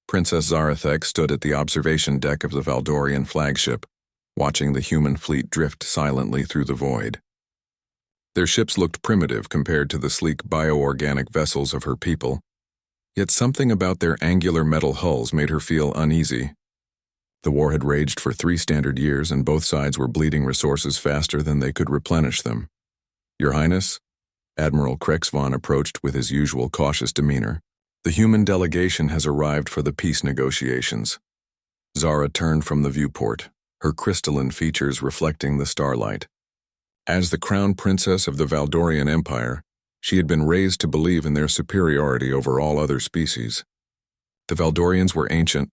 Princess Zarathek stood at the observation deck of the Valdorian flagship, watching the human fleet drift silently through the void. Their ships looked primitive compared to the sleek bioorganic vessels of her people, yet something about their angular metal hulls made her feel uneasy. The war had raged for 3 standard years, and both sides were bleeding resources faster than they could replenish them. "Your Highness," Admiral Krexvon approached with his usual cautious demeanor, "the human delegation has arrived for the peace negotiations." Zara turned from the viewport, her crystalline features reflecting the starlight. As the crown princess of the Valdorian Empire, she had been raised to believe in their superiority over all other species. The Valdorians were ancient,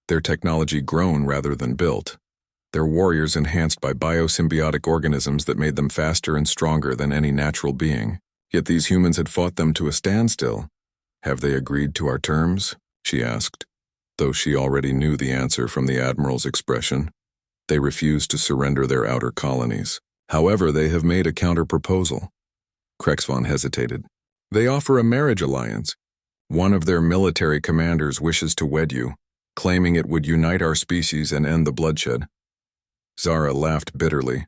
their technology grown rather than built, their warriors enhanced by biosymbiotic organisms that made them faster and stronger than any natural being. Yet these humans had fought them to a standstill. "Have they agreed to our terms?" she asked, though she already knew the answer from the Admiral's expression. They refused to surrender their outer colonies. However, they have made a counter-proposal. Krexvon hesitated. "They offer a marriage alliance. One of their military commanders wishes to wed you, claiming it would unite our species and end the bloodshed." Zara laughed bitterly.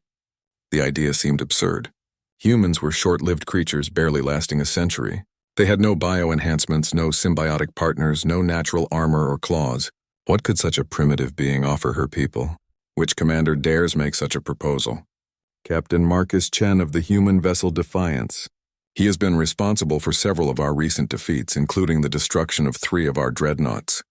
The idea seemed absurd. Humans were short-lived creatures barely lasting a century. They had no bio-enhancements, no symbiotic partners, no natural armor or claws. What could such a primitive being offer her people? Which commander dares make such a proposal? Captain Marcus Chen of the human vessel Defiance. He has been responsible for several of our recent defeats, including the destruction of 3 of our dreadnoughts.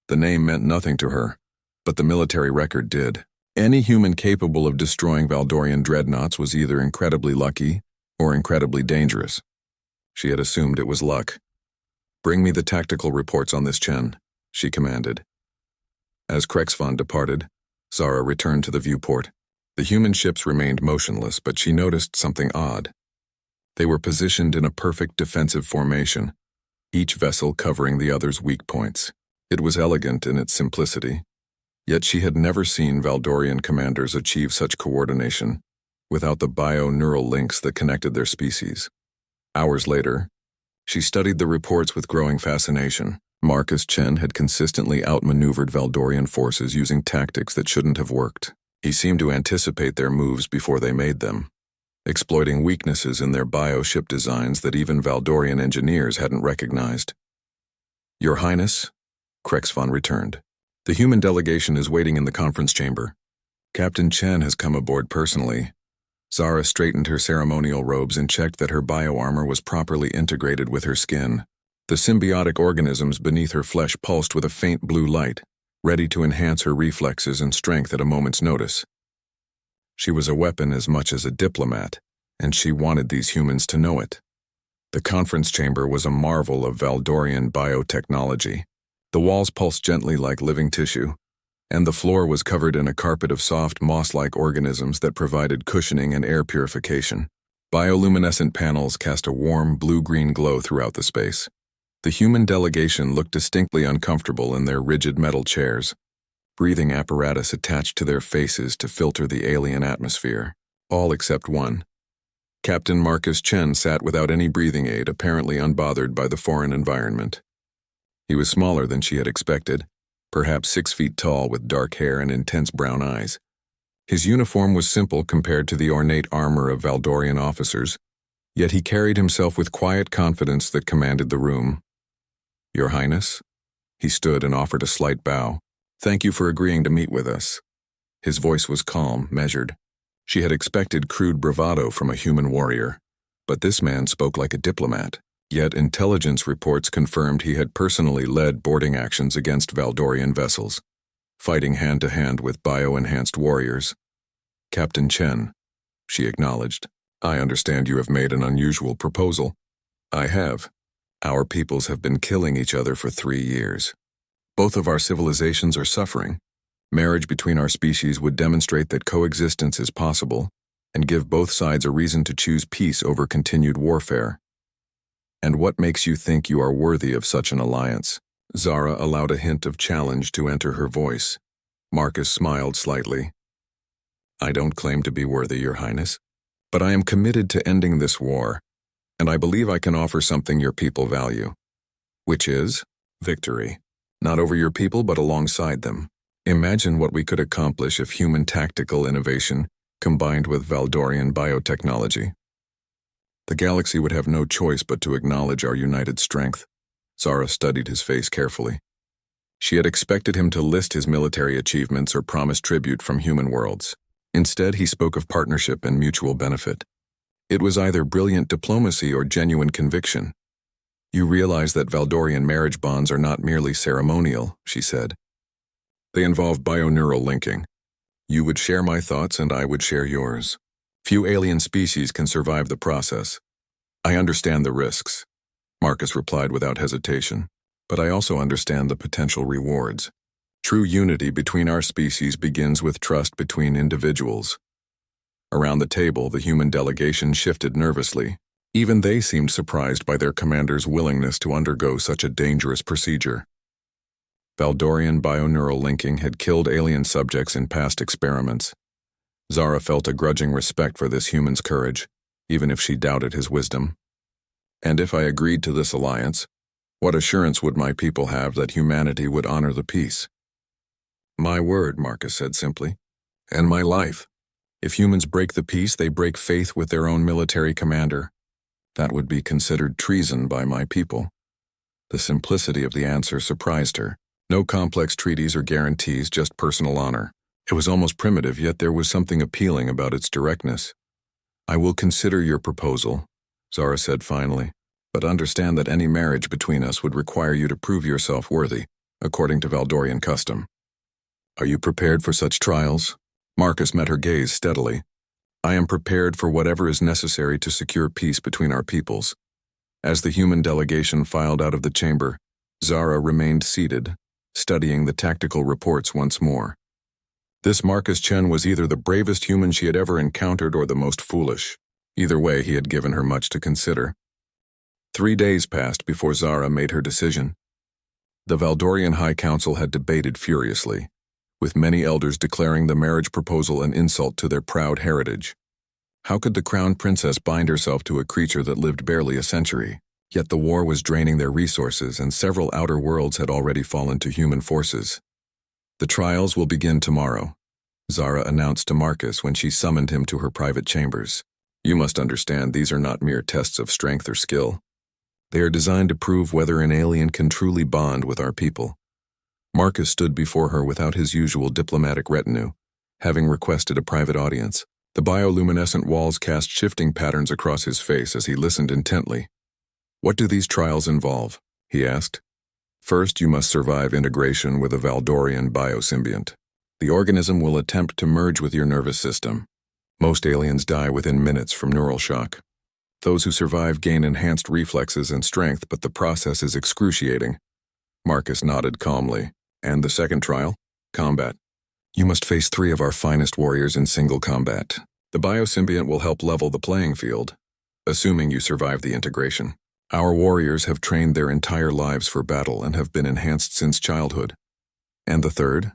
The name meant nothing to her, but the military record did. Any human capable of destroying Valdorian dreadnoughts was either incredibly lucky or incredibly dangerous. She had assumed it was luck. "Bring me the tactical reports on this, Chen," she commanded. As Krexvon departed, Zara returned to the viewport. The human ships remained motionless, but she noticed something odd. They were positioned in a perfect defensive formation, each vessel covering the other's weak points. It was elegant in its simplicity, yet she had never seen Valdorian commanders achieve such coordination without the bio-neural links that connected their species. Hours later, she studied the reports with growing fascination. Marcus Chen had consistently outmaneuvered Valdorian forces using tactics that shouldn't have worked. He seemed to anticipate their moves before they made them, exploiting weaknesses in their bio-ship designs that even Valdorian engineers hadn't recognized. "Your Highness," Krexvon returned. "The human delegation is waiting in the conference chamber. Captain Chen has come aboard personally." Zara straightened her ceremonial robes and checked that her bio-armor was properly integrated with her skin. The symbiotic organisms beneath her flesh pulsed with a faint blue light, ready to enhance her reflexes and strength at a moment's notice. She was a weapon as much as a diplomat, and she wanted these humans to know it. The conference chamber was a marvel of Valdorian biotechnology. The walls pulsed gently like living tissue, and the floor was covered in a carpet of soft moss-like organisms that provided cushioning and air purification. Bioluminescent panels cast a warm blue-green glow throughout the space. The human delegation looked distinctly uncomfortable in their rigid metal chairs, breathing apparatus attached to their faces to filter the alien atmosphere, all except one. Captain Marcus Chen sat without any breathing aid, apparently unbothered by the foreign environment. He was smaller than she had expected, perhaps 6 feet tall with dark hair and intense brown eyes. His uniform was simple compared to the ornate armor of Valdorian officers, yet he carried himself with quiet confidence that commanded the room. "Your Highness?" He stood and offered a slight bow. "Thank you for agreeing to meet with us." His voice was calm, measured. She had expected crude bravado from a human warrior, but this man spoke like a diplomat. Yet intelligence reports confirmed he had personally led boarding actions against Valdorian vessels, fighting hand-to-hand with bio-enhanced warriors. "Captain Chen," she acknowledged, "I understand you have made an unusual proposal." "I have. Our peoples have been killing each other for 3 years. Both of our civilizations are suffering. Marriage between our species would demonstrate that coexistence is possible and give both sides a reason to choose peace over continued warfare." "And what makes you think you are worthy of such an alliance?" Zara allowed a hint of challenge to enter her voice. Marcus smiled slightly. "I don't claim to be worthy, Your Highness, but I am committed to ending this war, and I believe I can offer something your people value, which is victory." Not over your people, but alongside them. Imagine what we could accomplish if human tactical innovation combined with Valdorian biotechnology. The galaxy would have no choice but to acknowledge our united strength. Zara studied his face carefully. She had expected him to list his military achievements or promise tribute from human worlds. Instead, he spoke of partnership and mutual benefit. It was either brilliant diplomacy or genuine conviction. You realize that Valdorian marriage bonds are not merely ceremonial, she said. They involve bioneural linking. You would share my thoughts and I would share yours. Few alien species can survive the process. I understand the risks, Marcus replied without hesitation, but I also understand the potential rewards. True unity between our species begins with trust between individuals. Around the table, the human delegation shifted nervously. Even they seemed surprised by their commander's willingness to undergo such a dangerous procedure. Valdorian bioneural linking had killed alien subjects in past experiments. Zara felt a grudging respect for this human's courage, even if she doubted his wisdom. And if I agreed to this alliance, what assurance would my people have that humanity would honor the peace? My word, Marcus said simply, and my life. If humans break the peace, they break faith with their own military commander. That would be considered treason by my people. The simplicity of the answer surprised her. No complex treaties or guarantees, just personal honor. It was almost primitive, yet there was something appealing about its directness. I will consider your proposal, Zara said finally, but understand that any marriage between us would require you to prove yourself worthy, according to Valdorian custom. Are you prepared for such trials? Marcus met her gaze steadily. I am prepared for whatever is necessary to secure peace between our peoples. As the human delegation filed out of the chamber, Zara remained seated, studying the tactical reports once more. This Marcus Chen was either the bravest human she had ever encountered or the most foolish. Either way, he had given her much to consider. 3 days passed before Zara made her decision. The Valdorian High Council had debated furiously, with many elders declaring the marriage proposal an insult to their proud heritage. How could the crown princess bind herself to a creature that lived barely a century? Yet the war was draining their resources, and several outer worlds had already fallen to human forces. The trials will begin tomorrow, Zara announced to Marcus when she summoned him to her private chambers. You must understand these are not mere tests of strength or skill. They are designed to prove whether an alien can truly bond with our people. Marcus stood before her without his usual diplomatic retinue, having requested a private audience. The bioluminescent walls cast shifting patterns across his face as he listened intently. What do these trials involve? He asked. First, you must survive integration with a Valdorian biosymbiont. The organism will attempt to merge with your nervous system. Most aliens die within minutes from neural shock. Those who survive gain enhanced reflexes and strength, but the process is excruciating. Marcus nodded calmly. And the second trial? Combat. You must face 3 of our finest warriors in single combat. The biosymbiont will help level the playing field, assuming you survive the integration. Our warriors have trained their entire lives for battle and have been enhanced since childhood. And the third?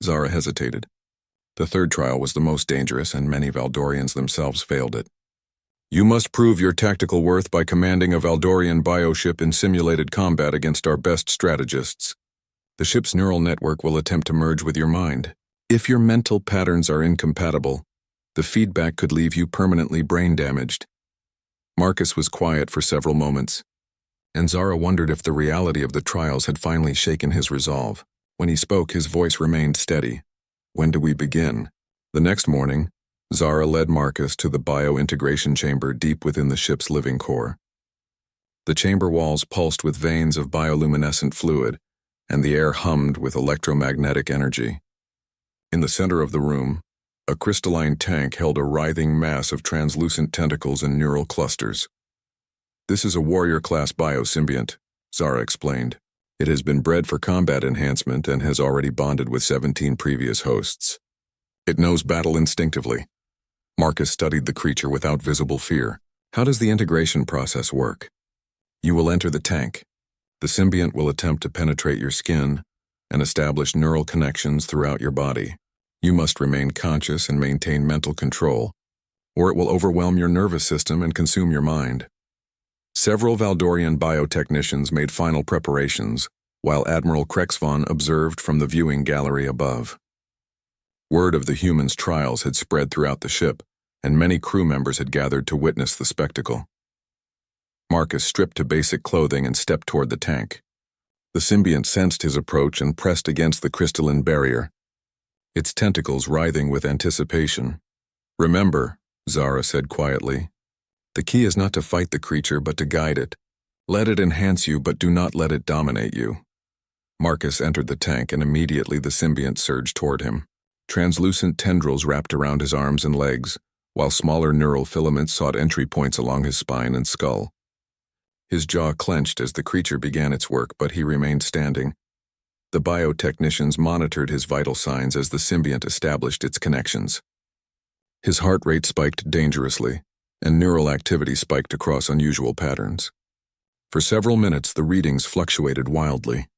Zara hesitated. The third trial was the most dangerous, and many Valdorians themselves failed it. You must prove your tactical worth by commanding a Valdorian bioship in simulated combat against our best strategists. The ship's neural network will attempt to merge with your mind. If your mental patterns are incompatible, the feedback could leave you permanently brain damaged. Marcus was quiet for several moments, and Zara wondered if the reality of the trials had finally shaken his resolve. When he spoke, his voice remained steady. When do we begin? The next morning, Zara led Marcus to the bio-integration chamber deep within the ship's living core. The chamber walls pulsed with veins of bioluminescent fluid, and the air hummed with electromagnetic energy. In the center of the room, a crystalline tank held a writhing mass of translucent tentacles and neural clusters. This is a warrior-class biosymbiont, Zara explained. It has been bred for combat enhancement and has already bonded with 17 previous hosts. It knows battle instinctively. Marcus studied the creature without visible fear. How does the integration process work? You will enter the tank. The symbiont will attempt to penetrate your skin and establish neural connections throughout your body. You must remain conscious and maintain mental control, or it will overwhelm your nervous system and consume your mind. Several Valdorian biotechnicians made final preparations, while Admiral Krexvon observed from the viewing gallery above. Word of the humans' trials had spread throughout the ship, and many crew members had gathered to witness the spectacle. Marcus stripped to basic clothing and stepped toward the tank. The symbiont sensed his approach and pressed against the crystalline barrier, its tentacles writhing with anticipation. "Remember," Zara said quietly, "the key is not to fight the creature but to guide it. Let it enhance you, but do not let it dominate you." Marcus entered the tank, and immediately the symbiont surged toward him. Translucent tendrils wrapped around his arms and legs, while smaller neural filaments sought entry points along his spine and skull. His jaw clenched as the creature began its work, but he remained standing. The biotechnicians monitored his vital signs as the symbiont established its connections. His heart rate spiked dangerously, and neural activity spiked across unusual patterns. For several minutes, the readings fluctuated wildly.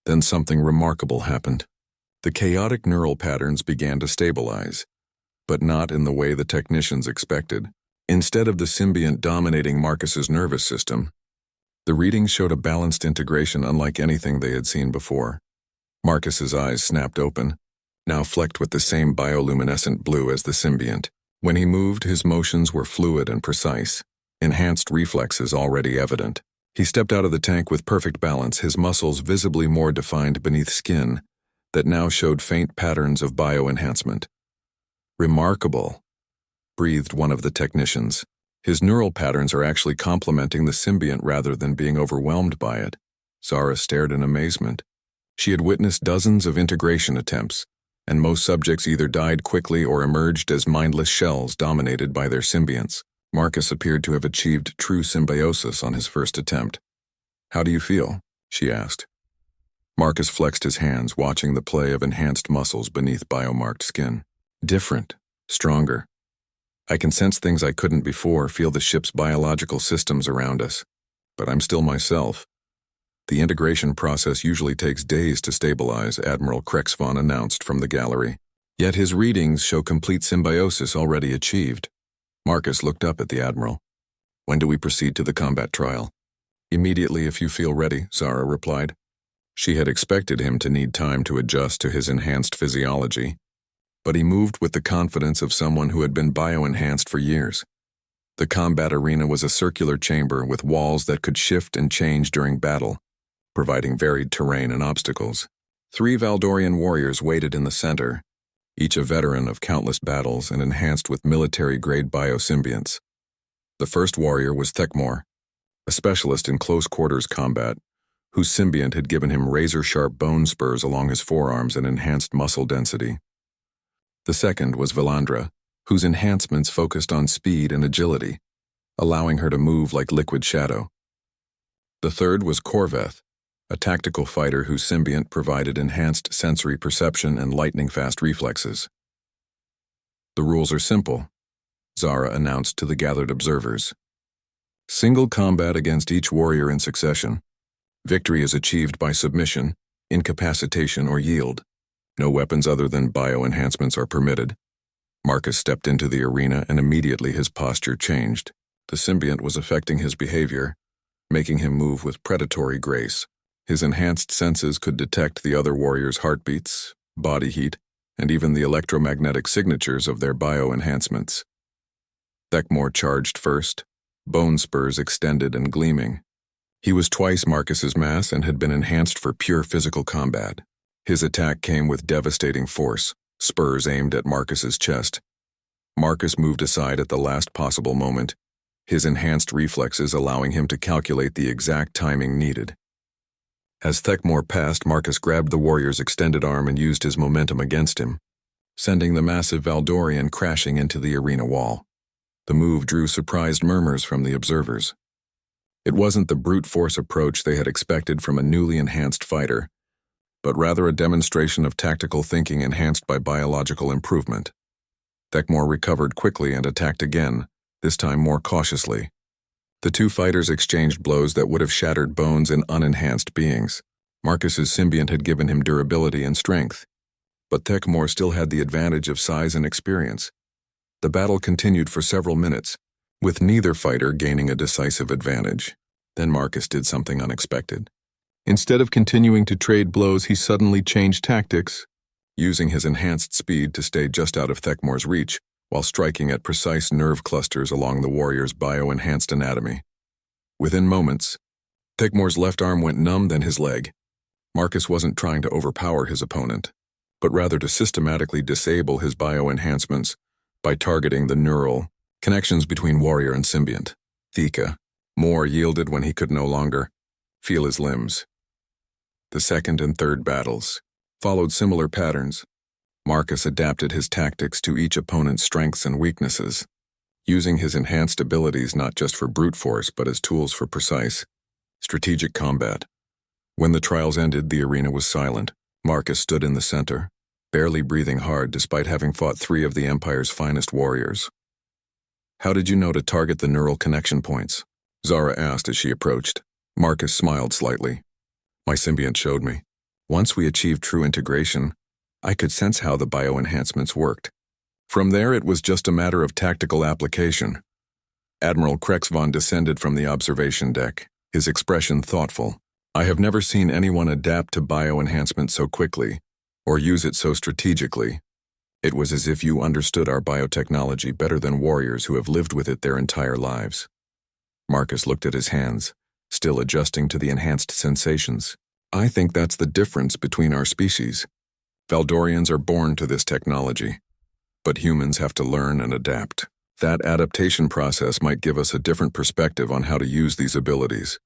Then something remarkable happened. The chaotic neural patterns began to stabilize, but not in the way the technicians expected. Instead of the symbiont dominating Marcus's nervous system, the readings showed a balanced integration unlike anything they had seen before. Marcus's eyes snapped open, now flecked with the same bioluminescent blue as the symbiont. When he moved, his motions were fluid and precise, enhanced reflexes already evident. He stepped out of the tank with perfect balance, his muscles visibly more defined beneath skin that now showed faint patterns of bioenhancement. "Remarkable," breathed one of the technicians. "His neural patterns are actually complementing the symbiont rather than being overwhelmed by it." Zara stared in amazement. She had witnessed dozens of integration attempts, and most subjects either died quickly or emerged as mindless shells dominated by their symbionts. Marcus appeared to have achieved true symbiosis on his first attempt. "How do you feel?" she asked. Marcus flexed his hands, watching the play of enhanced muscles beneath biomarked skin. "Different, stronger. I can sense things I couldn't before, feel the ship's biological systems around us. But I'm still myself." "The integration process usually takes days to stabilize," Admiral Krexvon announced from the gallery. "Yet his readings show complete symbiosis already achieved." Marcus looked up at the Admiral. "When do we proceed to the combat trial?" "Immediately if you feel ready," Zara replied. She had expected him to need time to adjust to his enhanced physiology, but he moved with the confidence of someone who had been bioenhanced for years. The combat arena was a circular chamber with walls that could shift and change during battle, providing varied terrain and obstacles. 3 Valdorian warriors waited in the center, each a veteran of countless battles and enhanced with military-grade biosymbionts. The first warrior was Thekmor, a specialist in close-quarters combat, whose symbiont had given him razor-sharp bone spurs along his forearms and enhanced muscle density. The second was Vilandra, whose enhancements focused on speed and agility, allowing her to move like liquid shadow. The third was Korveth, a tactical fighter whose symbiont provided enhanced sensory perception and lightning-fast reflexes. "The rules are simple," Zara announced to the gathered observers. "Single combat against each warrior in succession. Victory is achieved by submission, incapacitation, or yield. No weapons other than bioenhancements are permitted." Marcus stepped into the arena, and immediately his posture changed. The symbiont was affecting his behavior, making him move with predatory grace. His enhanced senses could detect the other warriors' heartbeats, body heat, and even the electromagnetic signatures of their bioenhancements. Thekmor charged first, bone spurs extended and gleaming. He was twice Marcus's mass and had been enhanced for pure physical combat. His attack came with devastating force, spurs aimed at Marcus's chest. Marcus moved aside at the last possible moment, his enhanced reflexes allowing him to calculate the exact timing needed. As Thekmor passed, Marcus grabbed the warrior's extended arm and used his momentum against him, sending the massive Valdorian crashing into the arena wall. The move drew surprised murmurs from the observers. It wasn't the brute force approach they had expected from a newly enhanced fighter, but rather a demonstration of tactical thinking enhanced by biological improvement. Thekmor recovered quickly and attacked again, this time more cautiously. The two fighters exchanged blows that would have shattered bones in unenhanced beings. Marcus's symbiont had given him durability and strength, but Thekmor still had the advantage of size and experience. The battle continued for several minutes, with neither fighter gaining a decisive advantage. Then Marcus did something unexpected. Instead of continuing to trade blows, he suddenly changed tactics, using his enhanced speed to stay just out of Thekmor's reach, while striking at precise nerve clusters along the warrior's bio-enhanced anatomy. Within moments, Thekmor's left arm went numb, then his leg. Marcus wasn't trying to overpower his opponent, but rather to systematically disable his bio-enhancements by targeting the neural connections between warrior and symbiont. Theka, more yielded when he could no longer feel his limbs. The second and third battles followed similar patterns. Marcus adapted his tactics to each opponent's strengths and weaknesses, using his enhanced abilities not just for brute force but as tools for precise, strategic combat. When the trials ended, the arena was silent. Marcus stood in the center, barely breathing hard despite having fought 3 of the Empire's finest warriors. "How did you know to target the neural connection points?" Zara asked as she approached. Marcus smiled slightly. "My symbiont showed me. Once we achieved true integration, I could sense how the bio-enhancements worked. From there, it was just a matter of tactical application." Admiral Krexvon descended from the observation deck, his expression thoughtful. "I have never seen anyone adapt to bio-enhancement so quickly, or use it so strategically. It was as if you understood our biotechnology better than warriors who have lived with it their entire lives." Marcus looked at his hands, still adjusting to the enhanced sensations. "I think that's the difference between our species. Valdorians are born to this technology, but humans have to learn and adapt. That adaptation process might give us a different perspective on how to use these abilities."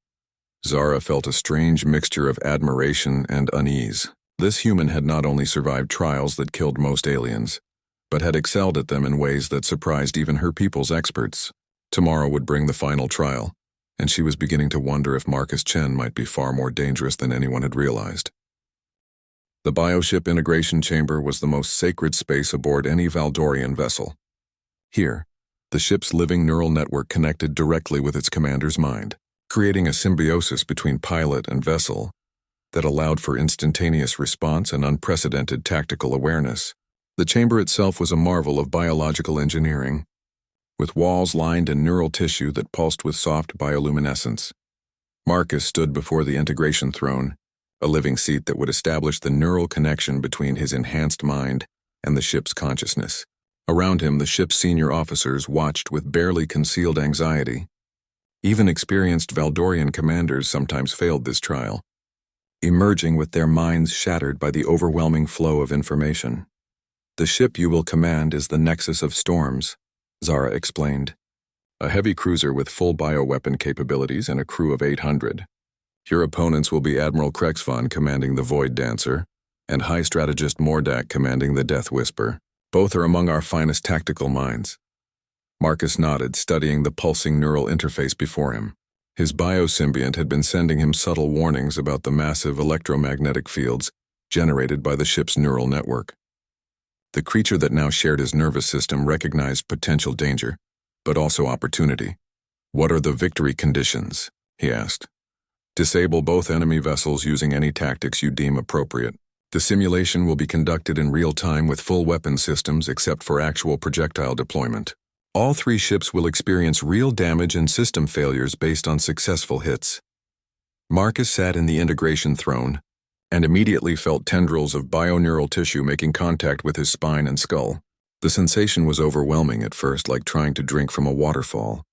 Zara felt a strange mixture of admiration and unease. This human had not only survived trials that killed most aliens, but had excelled at them in ways that surprised even her people's experts. Tomorrow would bring the final trial, and she was beginning to wonder if Marcus Chen might be far more dangerous than anyone had realized. The bioship integration chamber was the most sacred space aboard any Valdorian vessel. Here, the ship's living neural network connected directly with its commander's mind, creating a symbiosis between pilot and vessel that allowed for instantaneous response and unprecedented tactical awareness. The chamber itself was a marvel of biological engineering, with walls lined in neural tissue that pulsed with soft bioluminescence. Marcus stood before the integration throne, a living seat that would establish the neural connection between his enhanced mind and the ship's consciousness. Around him, the ship's senior officers watched with barely concealed anxiety. Even experienced Valdorian commanders sometimes failed this trial, emerging with their minds shattered by the overwhelming flow of information. "The ship you will command is the Nexus of Storms," Zara explained. "A heavy cruiser with full bioweapon capabilities and a crew of 800. Your opponents will be Admiral Krexvon commanding the Void Dancer, and High Strategist Mordak commanding the Death Whisper. Both are among our finest tactical minds." Marcus nodded, studying the pulsing neural interface before him. His biosymbiont had been sending him subtle warnings about the massive electromagnetic fields generated by the ship's neural network. The creature that now shared his nervous system recognized potential danger, but also opportunity. "What are the victory conditions?" he asked. "Disable both enemy vessels using any tactics you deem appropriate. The simulation will be conducted in real time with full weapon systems except for actual projectile deployment. All 3 ships will experience real damage and system failures based on successful hits." Marcus sat in the integration throne and immediately felt tendrils of bioneural tissue making contact with his spine and skull. The sensation was overwhelming at first, like trying to drink from a waterfall.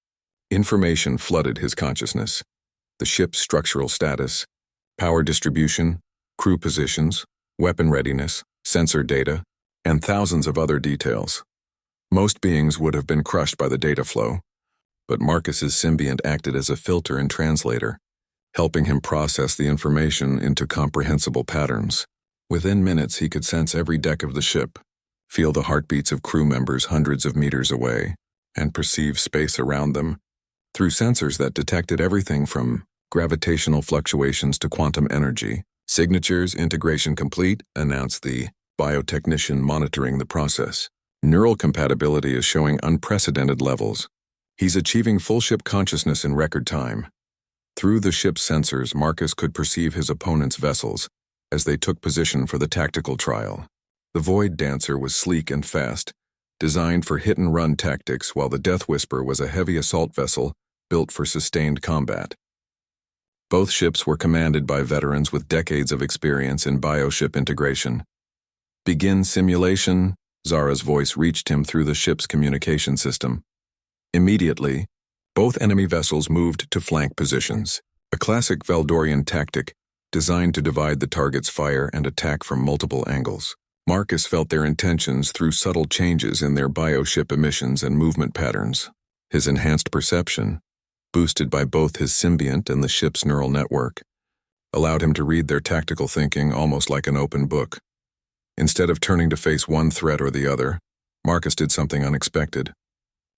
Information flooded his consciousness. The ship's structural status, power distribution, crew positions, weapon readiness, sensor data, and thousands of other details. Most beings would have been crushed by the data flow, but Marcus's symbiont acted as a filter and translator, helping him process the information into comprehensible patterns. Within minutes, he could sense every deck of the ship, feel the heartbeats of crew members hundreds of meters away, and perceive space around them through sensors that detected everything from gravitational fluctuations to quantum energy. "Signatures integration complete," announced the biotechnician monitoring the process. "Neural compatibility is showing unprecedented levels. He's achieving full ship consciousness in record time." Through the ship's sensors, Marcus could perceive his opponent's vessels as they took position for the tactical trial. The Void Dancer was sleek and fast, designed for hit-and-run tactics, while the Death Whisper was a heavy assault vessel built for sustained combat. Both ships were commanded by veterans with decades of experience in bioship integration. Begin simulation, Zara's voice reached him through the ship's communication system. Immediately, both enemy vessels moved to flank positions, a classic Valdorian tactic designed to divide the target's fire and attack from multiple angles. Marcus felt their intentions through subtle changes in their bioship emissions and movement patterns. His enhanced perception, boosted by both his symbiont and the ship's neural network, allowed him to read their tactical thinking almost like an open book. Instead of turning to face one threat or the other, Marcus did something unexpected.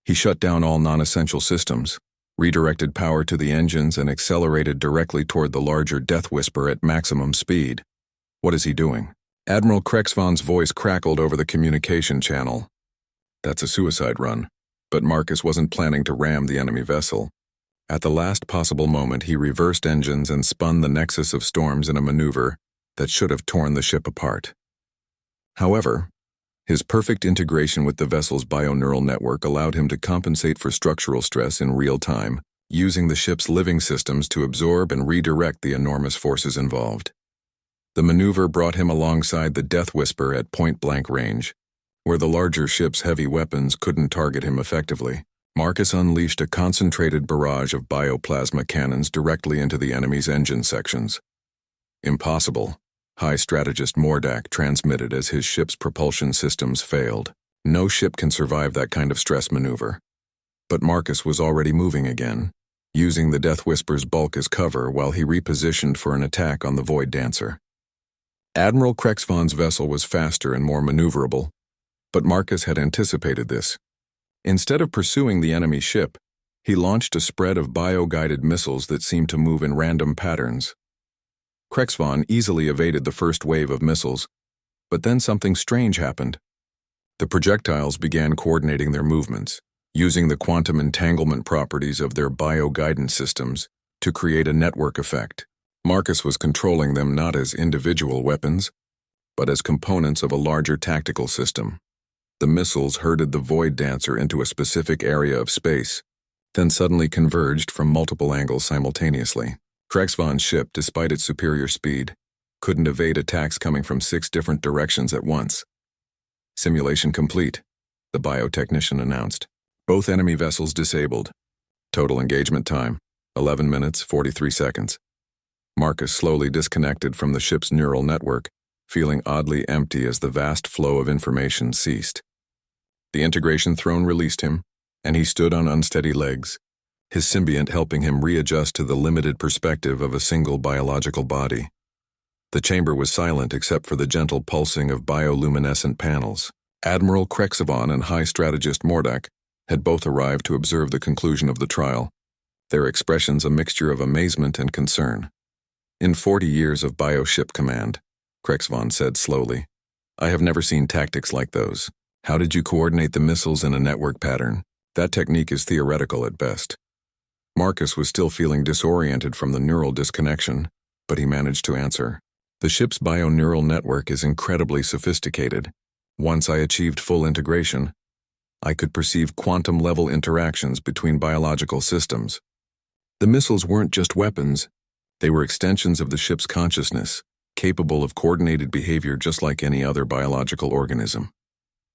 He shut down all non-essential systems, redirected power to the engines, and accelerated directly toward the larger Death Whisper at maximum speed. What is he doing? Admiral Krexvan's voice crackled over the communication channel. That's a suicide run, but Marcus wasn't planning to ram the enemy vessel. At the last possible moment, he reversed engines and spun the nexus of storms in a maneuver that should have torn the ship apart. However, his perfect integration with the vessel's bioneural network allowed him to compensate for structural stress in real time, using the ship's living systems to absorb and redirect the enormous forces involved. The maneuver brought him alongside the Death Whisper at point-blank range, where the larger ship's heavy weapons couldn't target him effectively. Marcus unleashed a concentrated barrage of bioplasma cannons directly into the enemy's engine sections. Impossible, High Strategist Mordak transmitted as his ship's propulsion systems failed. No ship can survive that kind of stress maneuver. But Marcus was already moving again, using the Death Whisper's bulk as cover while he repositioned for an attack on the Void Dancer. Admiral Krexvan's vessel was faster and more maneuverable, but Marcus had anticipated this. Instead of pursuing the enemy ship, he launched a spread of bio-guided missiles that seemed to move in random patterns. Krexvan easily evaded the first wave of missiles, but then something strange happened. The projectiles began coordinating their movements, using the quantum entanglement properties of their bio-guidance systems to create a network effect. Marcus was controlling them not as individual weapons, but as components of a larger tactical system. The missiles herded the Void Dancer into a specific area of space, then suddenly converged from multiple angles simultaneously. Krexvan's ship, despite its superior speed, couldn't evade attacks coming from 6 different directions at once. Simulation complete, the biotechnician announced. Both enemy vessels disabled. Total engagement time, 11 minutes, 43 seconds. Marcus slowly disconnected from the ship's neural network, feeling oddly empty as the vast flow of information ceased. The integration throne released him, and he stood on unsteady legs, his symbiont helping him readjust to the limited perspective of a single biological body. The chamber was silent except for the gentle pulsing of bioluminescent panels. Admiral Krexvan and High Strategist Mordak had both arrived to observe the conclusion of the trial, their expressions a mixture of amazement and concern. In 40 years of bioship command, Krexvan said slowly, I have never seen tactics like those. How did you coordinate the missiles in a network pattern? That technique is theoretical at best. Marcus was still feeling disoriented from the neural disconnection, but he managed to answer. The ship's bioneural network is incredibly sophisticated. Once I achieved full integration, I could perceive quantum-level interactions between biological systems. The missiles weren't just weapons. They were extensions of the ship's consciousness, capable of coordinated behavior just like any other biological organism.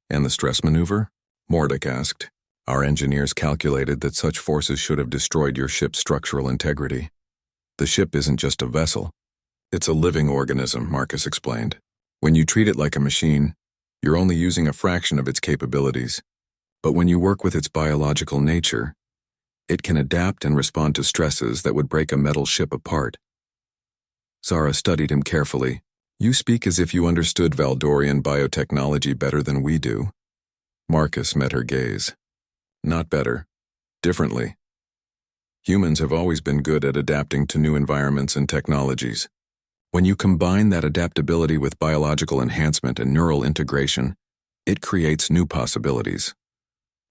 And the stress maneuver? Mordak asked. Our engineers calculated that such forces should have destroyed your ship's structural integrity. The ship isn't just a vessel. It's a living organism, Marcus explained. When you treat it like a machine, you're only using a fraction of its capabilities. But when you work with its biological nature, it can adapt and respond to stresses that would break a metal ship apart. Zara studied him carefully. You speak as if you understood Valdorian biotechnology better than we do. Marcus met her gaze. Not better. Differently. Humans have always been good at adapting to new environments and technologies. When you combine that adaptability with biological enhancement and neural integration, it creates new possibilities.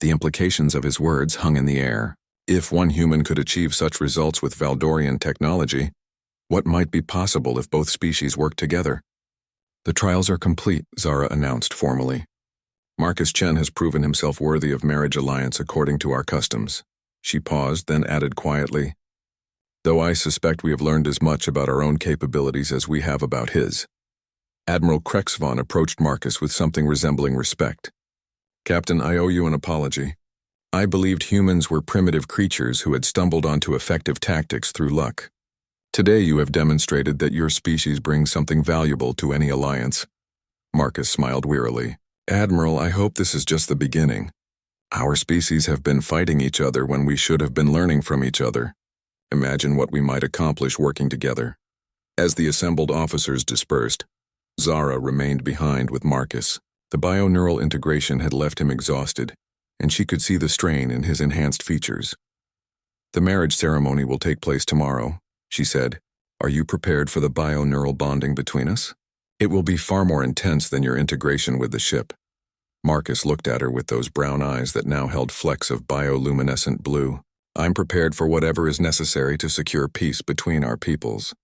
The implications of his words hung in the air. If one human could achieve such results with Valdorian technology, what might be possible if both species worked together? The trials are complete, Zara announced formally. Marcus Chen has proven himself worthy of marriage alliance according to our customs. She paused, then added quietly, though I suspect we have learned as much about our own capabilities as we have about his. Admiral Krexvon approached Marcus with something resembling respect. Captain, I owe you an apology. I believed humans were primitive creatures who had stumbled onto effective tactics through luck. Today you have demonstrated that your species brings something valuable to any alliance. Marcus smiled wearily. Admiral, I hope this is just the beginning. Our species have been fighting each other when we should have been learning from each other. Imagine what we might accomplish working together. As the assembled officers dispersed, Zara remained behind with Marcus. The bioneural integration had left him exhausted, and she could see the strain in his enhanced features. The marriage ceremony will take place tomorrow, she said. Are you prepared for the bioneural bonding between us? It will be far more intense than your integration with the ship. Marcus looked at her with those brown eyes that now held flecks of bioluminescent blue. I'm prepared for whatever is necessary to secure peace between our peoples.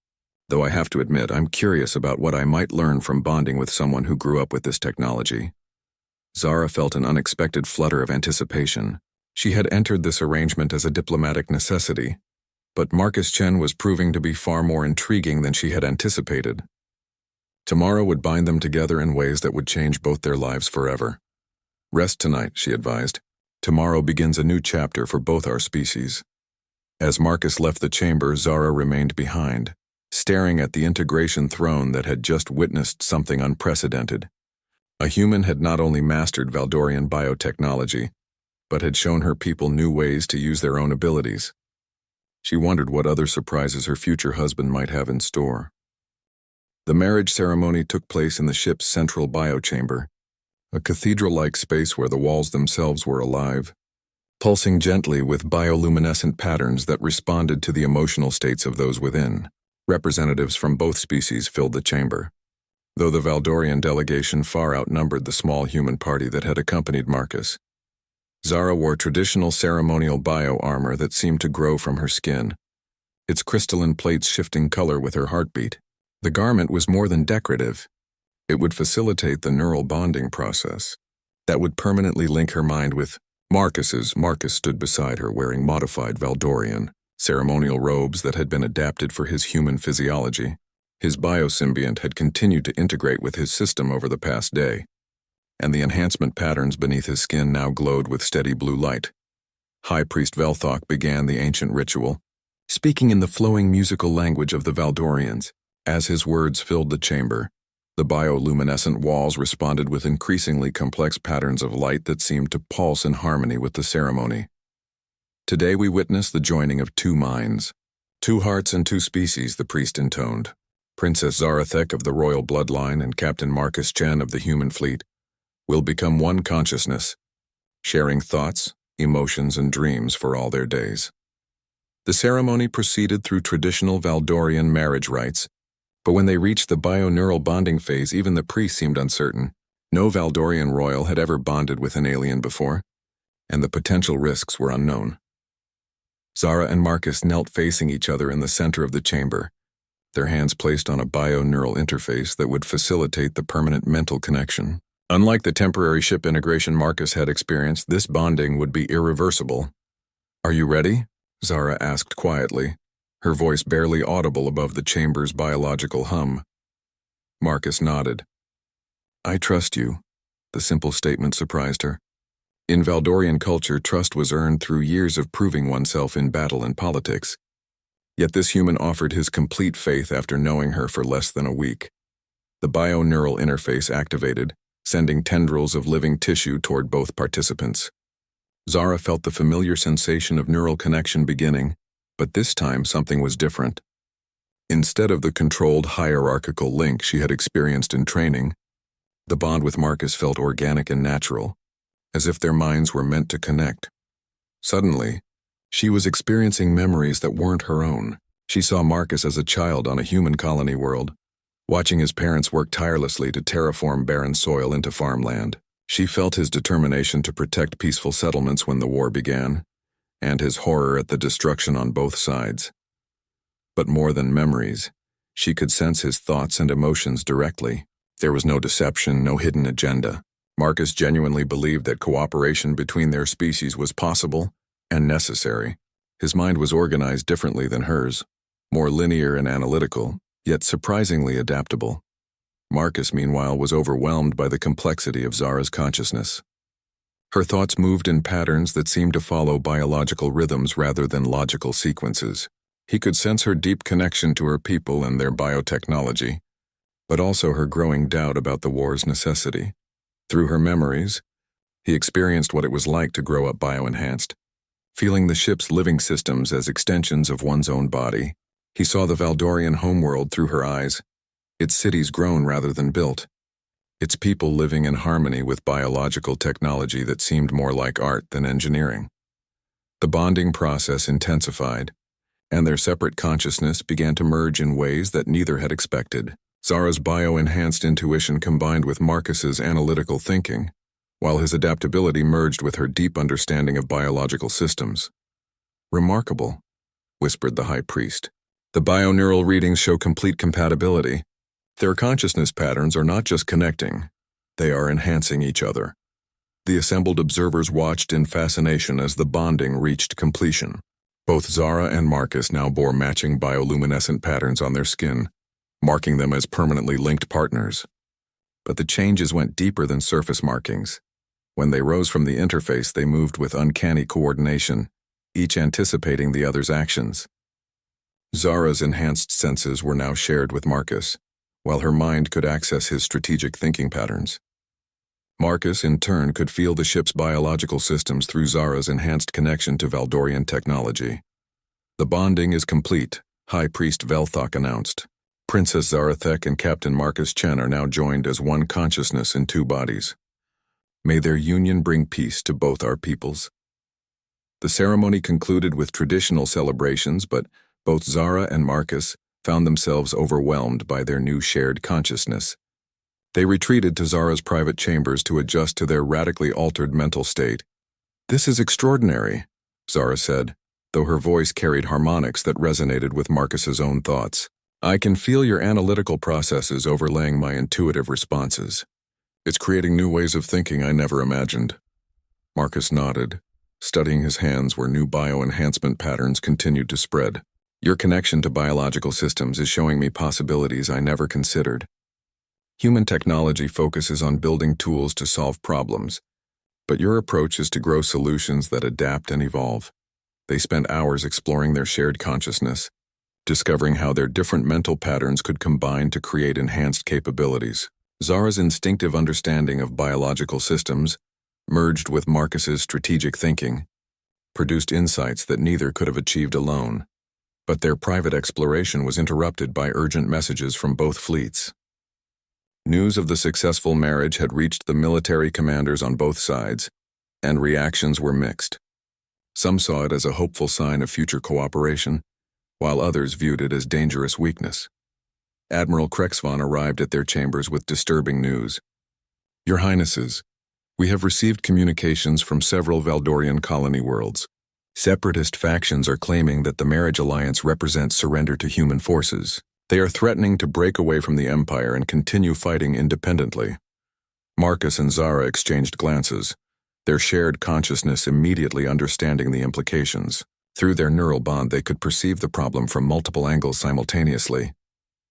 Though I have to admit, I'm curious about what I might learn from bonding with someone who grew up with this technology. Zara felt an unexpected flutter of anticipation. She had entered this arrangement as a diplomatic necessity, but Marcus Chen was proving to be far more intriguing than she had anticipated. Tomorrow would bind them together in ways that would change both their lives forever. Rest tonight, she advised. Tomorrow begins a new chapter for both our species. As Marcus left the chamber, Zara remained behind, staring at the integration throne that had just witnessed something unprecedented. A human had not only mastered Valdorian biotechnology, but had shown her people new ways to use their own abilities. She wondered what other surprises her future husband might have in store. The marriage ceremony took place in the ship's central biochamber, a cathedral-like space where the walls themselves were alive, pulsing gently with bioluminescent patterns that responded to the emotional states of those within. Representatives from both species filled the chamber. Though the Valdorian delegation far outnumbered the small human party that had accompanied Marcus, Zara wore traditional ceremonial bio-armor that seemed to grow from her skin, its crystalline plates shifting color with her heartbeat. The garment was more than decorative. It would facilitate the neural bonding process that would permanently link her mind with Marcus's. Marcus stood beside her wearing modified Valdorian ceremonial robes that had been adapted for his human physiology. His biosymbiont had continued to integrate with his system over the past day, and the enhancement patterns beneath his skin now glowed with steady blue light. High Priest Velthok began the ancient ritual, speaking in the flowing musical language of the Valdorians. As his words filled the chamber, the bioluminescent walls responded with increasingly complex patterns of light that seemed to pulse in harmony with the ceremony. Today we witness the joining of two minds. Two hearts and two species, the priest intoned. Princess Zarathek of the royal bloodline and Captain Marcus Chen of the human fleet will become one consciousness, sharing thoughts, emotions, and dreams for all their days. The ceremony proceeded through traditional Valdorian marriage rites, but when they reached the bioneural bonding phase, even the priest seemed uncertain. No Valdorian royal had ever bonded with an alien before, and the potential risks were unknown. Zara and Marcus knelt facing each other in the center of the chamber, their hands placed on a bioneural interface that would facilitate the permanent mental connection. Unlike the temporary ship integration Marcus had experienced, this bonding would be irreversible. Are you ready? Zara asked quietly, her voice barely audible above the chamber's biological hum. Marcus nodded. I trust you. The simple statement surprised her. In Valdorian culture, trust was earned through years of proving oneself in battle and politics. Yet this human offered his complete faith after knowing her for less than a week. The bioneural interface activated, sending tendrils of living tissue toward both participants. Zara felt the familiar sensation of neural connection beginning, but this time something was different. Instead of the controlled hierarchical link she had experienced in training, the bond with Marcus felt organic and natural, as if their minds were meant to connect. Suddenly, she was experiencing memories that weren't her own. She saw Marcus as a child on a human colony world, watching his parents work tirelessly to terraform barren soil into farmland. She felt his determination to protect peaceful settlements when the war began, and his horror at the destruction on both sides. But more than memories, she could sense his thoughts and emotions directly. There was no deception, no hidden agenda. Marcus genuinely believed that cooperation between their species was possible and necessary. His mind was organized differently than hers, more linear and analytical, yet surprisingly adaptable. Marcus, meanwhile, was overwhelmed by the complexity of Zara's consciousness. Her thoughts moved in patterns that seemed to follow biological rhythms rather than logical sequences. He could sense her deep connection to her people and their biotechnology, but also her growing doubt about the war's necessity. Through her memories, he experienced what it was like to grow up bioenhanced. Feeling the ship's living systems as extensions of one's own body, he saw the Valdorian homeworld through her eyes, its cities grown rather than built, its people living in harmony with biological technology that seemed more like art than engineering. The bonding process intensified, and their separate consciousness began to merge in ways that neither had expected. Zara's bio-enhanced intuition combined with Marcus's analytical thinking, while his adaptability merged with her deep understanding of biological systems. "Remarkable," whispered the High Priest. "The bioneural readings show complete compatibility. Their consciousness patterns are not just connecting, they are enhancing each other." The assembled observers watched in fascination as the bonding reached completion. Both Zara and Marcus now bore matching bioluminescent patterns on their skin, marking them as permanently linked partners. But the changes went deeper than surface markings. When they rose from the interface, they moved with uncanny coordination, each anticipating the other's actions. Zara's enhanced senses were now shared with Marcus, while her mind could access his strategic thinking patterns. Marcus, in turn, could feel the ship's biological systems through Zara's enhanced connection to Valdorian technology. "The bonding is complete," High Priest Velthok announced. "Princess Zarathek and Captain Marcus Chen are now joined as one consciousness in two bodies. May their union bring peace to both our peoples." The ceremony concluded with traditional celebrations, but both Zara and Marcus found themselves overwhelmed by their new shared consciousness. They retreated to Zara's private chambers to adjust to their radically altered mental state. "This is extraordinary," Zara said, though her voice carried harmonics that resonated with Marcus's own thoughts. "I can feel your analytical processes overlaying my intuitive responses. It's creating new ways of thinking I never imagined." Marcus nodded, studying his hands where new bioenhancement patterns continued to spread. "Your connection to biological systems is showing me possibilities I never considered. Human technology focuses on building tools to solve problems, but your approach is to grow solutions that adapt and evolve." They spent hours exploring their shared consciousness, discovering how their different mental patterns could combine to create enhanced capabilities. Zara's instinctive understanding of biological systems, merged with Marcus's strategic thinking, produced insights that neither could have achieved alone. But their private exploration was interrupted by urgent messages from both fleets. News of the successful marriage had reached the military commanders on both sides, and reactions were mixed. Some saw it as a hopeful sign of future cooperation, while others viewed it as dangerous weakness. Admiral Krexvan arrived at their chambers with disturbing news. "Your Highnesses, we have received communications from several Valdorian colony worlds. Separatist factions are claiming that the marriage alliance represents surrender to human forces. They are threatening to break away from the Empire and continue fighting independently." Marcus and Zara exchanged glances, their shared consciousness immediately understanding the implications. Through their neural bond, they could perceive the problem from multiple angles simultaneously.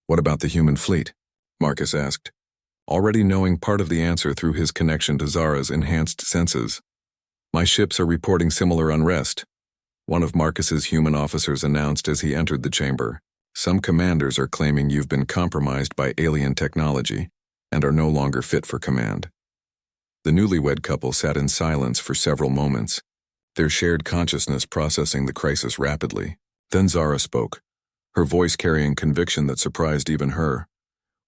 "What about the human fleet?" Marcus asked, already knowing part of the answer through his connection to Zara's enhanced senses. "My ships are reporting similar unrest," one of Marcus's human officers announced as he entered the chamber. "Some commanders are claiming you've been compromised by alien technology and are no longer fit for command." The newlywed couple sat in silence for several moments, their shared consciousness processing the crisis rapidly. Then Zara spoke, her voice carrying conviction that surprised even her.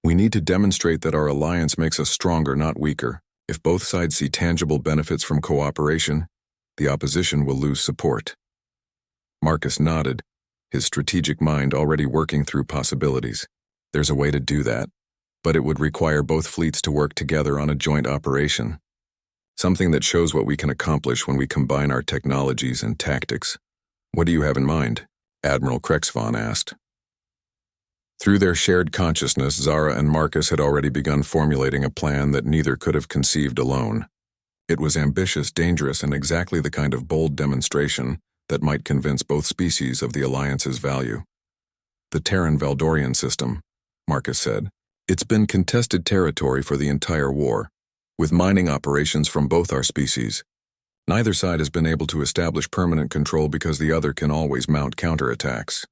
"We need to demonstrate that our alliance makes us stronger, not weaker. If both sides see tangible benefits from cooperation, the opposition will lose support." Marcus nodded, his strategic mind already working through possibilities. "There's a way to do that, but it would require both fleets to work together on a joint operation. Something that shows what we can accomplish when we combine our technologies and tactics." "What do you have in mind?" Admiral Krexvan asked. Through their shared consciousness, Zara and Marcus had already begun formulating a plan that neither could have conceived alone. It was ambitious, dangerous, and exactly the kind of bold demonstration that might convince both species of the Alliance's value. The Terran-Valdorian system, Marcus said. It's been contested territory for the entire war, with mining operations from both our species. Neither side has been able to establish permanent control because the other can always mount counterattacks.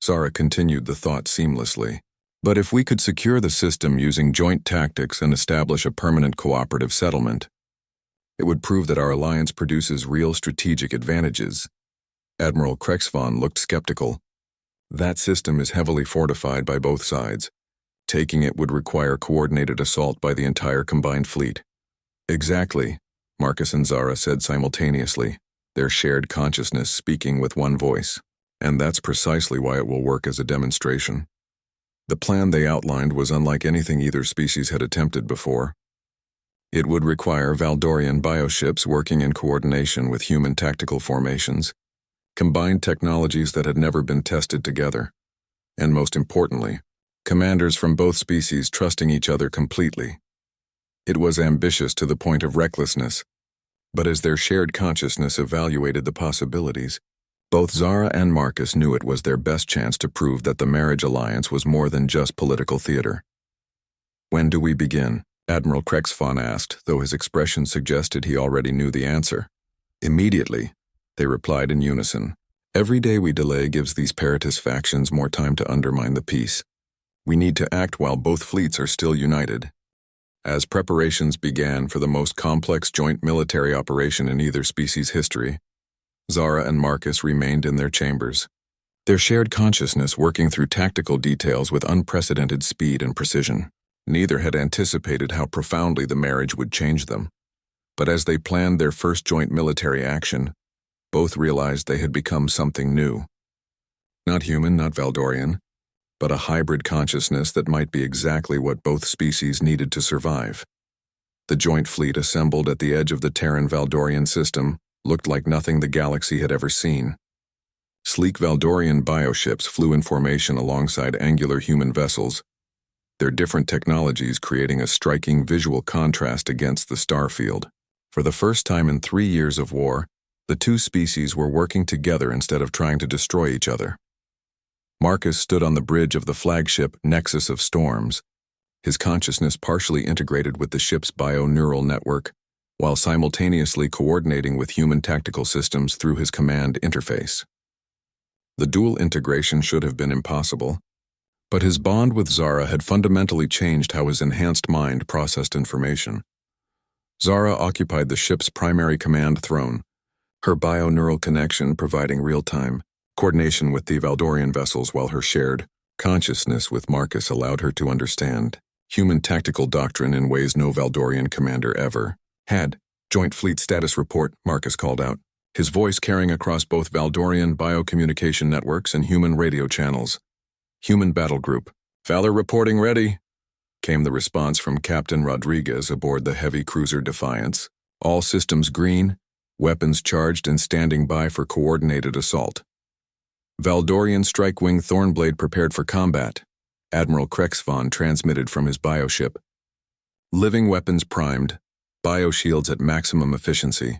Zara continued the thought seamlessly. But if we could secure the system using joint tactics and establish a permanent cooperative settlement, it would prove that our alliance produces real strategic advantages. Admiral Krexvon looked skeptical. That system is heavily fortified by both sides. Taking it would require coordinated assault by the entire combined fleet. Exactly, Marcus and Zara said simultaneously, their shared consciousness speaking with one voice. And that's precisely why it will work as a demonstration. The plan they outlined was unlike anything either species had attempted before. It would require Valdorian bioships working in coordination with human tactical formations, combined technologies that had never been tested together, and most importantly, commanders from both species trusting each other completely. It was ambitious to the point of recklessness, but as their shared consciousness evaluated the possibilities, both Zara and Marcus knew it was their best chance to prove that the marriage alliance was more than just political theater. When do we begin? Admiral Krexvon asked, though his expression suggested he already knew the answer. Immediately, they replied in unison. Every day we delay gives these Paratus factions more time to undermine the peace. We need to act while both fleets are still united. As preparations began for the most complex joint military operation in either species' history, Zara and Marcus remained in their chambers, their shared consciousness working through tactical details with unprecedented speed and precision. Neither had anticipated how profoundly the marriage would change them. But as they planned their first joint military action, both realized they had become something new. Not human, not Valdorian, but a hybrid consciousness that might be exactly what both species needed to survive. The joint fleet assembled at the edge of the Terran-Valdorian system looked like nothing the galaxy had ever seen. Sleek Valdorian bioships flew in formation alongside angular human vessels, their different technologies creating a striking visual contrast against the starfield. For the first time in 3 years of war, the two species were working together instead of trying to destroy each other. Marcus stood on the bridge of the flagship Nexus of Storms, his consciousness partially integrated with the ship's bio-neural network, while simultaneously coordinating with human tactical systems through his command interface. The dual integration should have been impossible, but his bond with Zara had fundamentally changed how his enhanced mind processed information. Zara occupied the ship's primary command throne, her bio-neural connection providing real-time coordination with the Valdorian vessels, while her shared consciousness with Marcus allowed her to understand human tactical doctrine in ways no Valdorian commander ever had. Joint Fleet Status Report, Marcus called out, his voice carrying across both Valdorian biocommunication networks and human radio channels. Human Battle Group. Valor reporting ready, came the response from Captain Rodriguez aboard the heavy cruiser Defiance. All systems green, weapons charged and standing by for coordinated assault. Valdorian Strike-Wing Thornblade prepared for combat, Admiral Krexvon transmitted from his bioship. Living weapons primed, bioshields at maximum efficiency.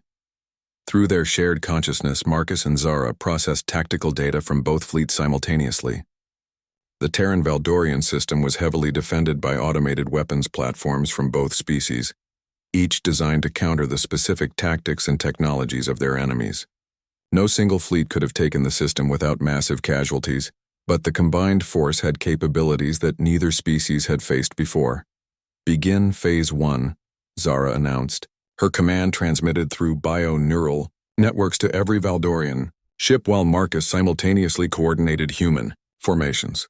Through their shared consciousness, Marcus and Zara processed tactical data from both fleets simultaneously. The Terran-Valdorian system was heavily defended by automated weapons platforms from both species, each designed to counter the specific tactics and technologies of their enemies. No single fleet could have taken the system without massive casualties, but the combined force had capabilities that neither species had faced before. Begin Phase 1, Zara announced, her command transmitted through bio-neural networks to every Valdorian ship while Marcus simultaneously coordinated human formations.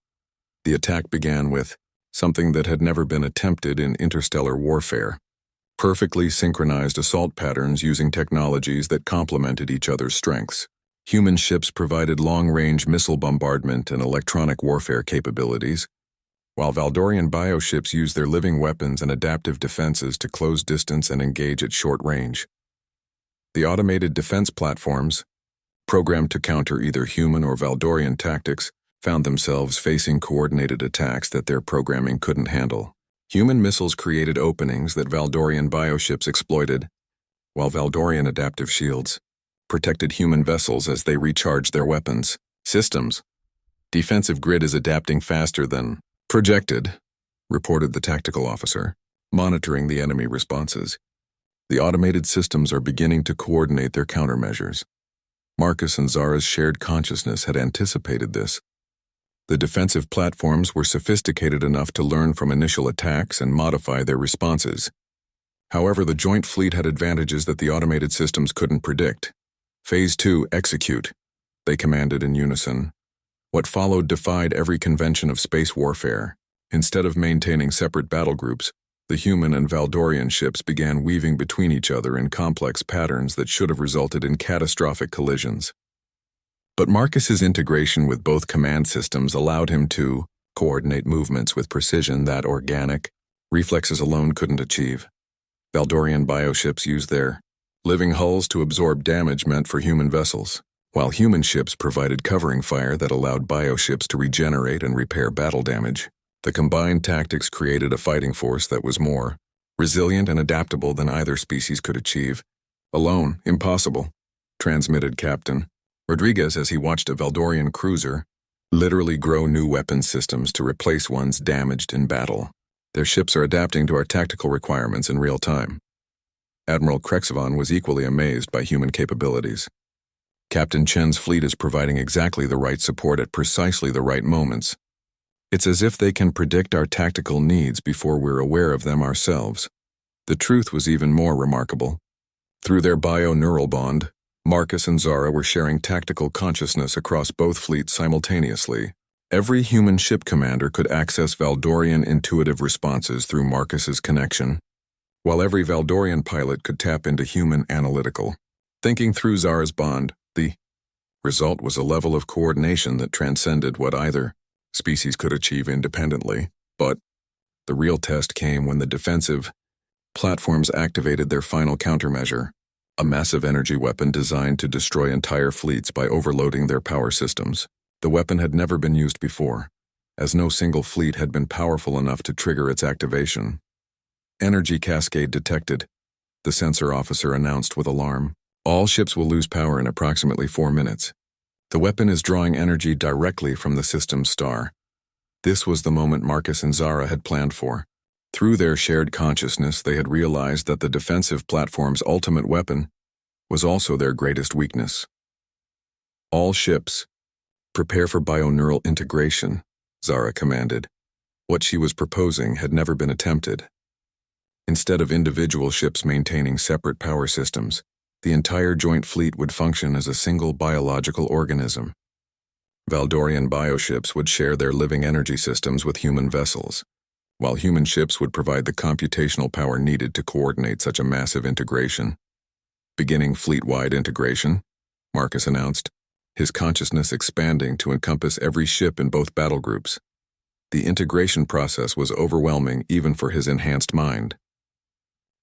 The attack began with something that had never been attempted in interstellar warfare. Perfectly synchronized assault patterns using technologies that complemented each other's strengths. Human ships provided long-range missile bombardment and electronic warfare capabilities, while Valdorian bioships used their living weapons and adaptive defenses to close distance and engage at short range. The automated defense platforms, programmed to counter either human or Valdorian tactics, found themselves facing coordinated attacks that their programming couldn't handle. Human missiles created openings that Valdorian bioships exploited, while Valdorian adaptive shields protected human vessels as they recharged their weapons. Systems. Defensive grid is adapting faster than projected, reported the tactical officer, monitoring the enemy responses. The automated systems are beginning to coordinate their countermeasures. Marcus and Zara's shared consciousness had anticipated this. The defensive platforms were sophisticated enough to learn from initial attacks and modify their responses. However, the joint fleet had advantages that the automated systems couldn't predict. Phase 2, execute, they commanded in unison. What followed defied every convention of space warfare. Instead of maintaining separate battle groups, the human and Valdorian ships began weaving between each other in complex patterns that should have resulted in catastrophic collisions. But Marcus's integration with both command systems allowed him to coordinate movements with precision that organic reflexes alone couldn't achieve. Valdorian bioships used their living hulls to absorb damage meant for human vessels, while human ships provided covering fire that allowed bioships to regenerate and repair battle damage. The combined tactics created a fighting force that was more resilient and adaptable than either species could achieve. Alone, impossible, transmitted Captain Rodriguez as he watched a Valdorian cruiser literally grow new weapon systems to replace ones damaged in battle. Their ships are adapting to our tactical requirements in real time. Admiral Krexavon was equally amazed by human capabilities. Captain Chen's fleet is providing exactly the right support at precisely the right moments. It's as if they can predict our tactical needs before we're aware of them ourselves. The truth was even more remarkable. Through their bio-neural bond, Marcus and Zara were sharing tactical consciousness across both fleets simultaneously. Every human ship commander could access Valdorian intuitive responses through Marcus's connection, while every Valdorian pilot could tap into human analytical thinking through Zara's bond. The result was a level of coordination that transcended what either species could achieve independently. But the real test came when the defensive platforms activated their final countermeasure, a massive energy weapon designed to destroy entire fleets by overloading their power systems. The weapon had never been used before, as no single fleet had been powerful enough to trigger its activation. Energy cascade detected, the sensor officer announced with alarm. All ships will lose power in approximately 4 minutes. The weapon is drawing energy directly from the system's star. This was the moment Marcus and Zara had planned for. Through their shared consciousness, they had realized that the defensive platform's ultimate weapon was also their greatest weakness. All ships, prepare for bio-neural integration, Zara commanded. What she was proposing had never been attempted. Instead of individual ships maintaining separate power systems, the entire joint fleet would function as a single biological organism. Valdorian bioships would share their living energy systems with human vessels, while human ships would provide the computational power needed to coordinate such a massive integration. Beginning fleet-wide integration, Marcus announced, his consciousness expanding to encompass every ship in both battle groups. The integration process was overwhelming even for his enhanced mind.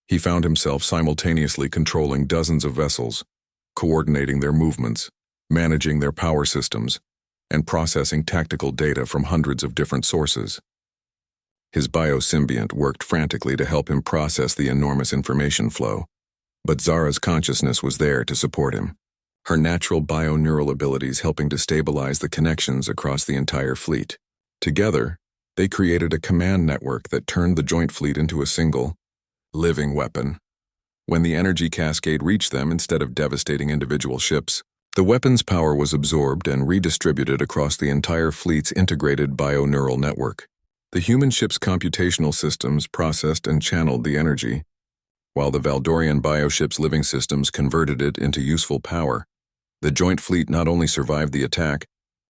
He found himself simultaneously controlling dozens of vessels, coordinating their movements, managing their power systems, and processing tactical data from hundreds of different sources. His biosymbiont worked frantically to help him process the enormous information flow, but Zara's consciousness was there to support him, her natural bio-neural abilities helping to stabilize the connections across the entire fleet. Together, they created a command network that turned the joint fleet into a single, living weapon. When the energy cascade reached them instead of devastating individual ships, the weapon's power was absorbed and redistributed across the entire fleet's integrated bio-neural network. The human ship's computational systems processed and channeled the energy, while the Valdorian bioship's living systems converted it into useful power. The joint fleet not only survived the attack,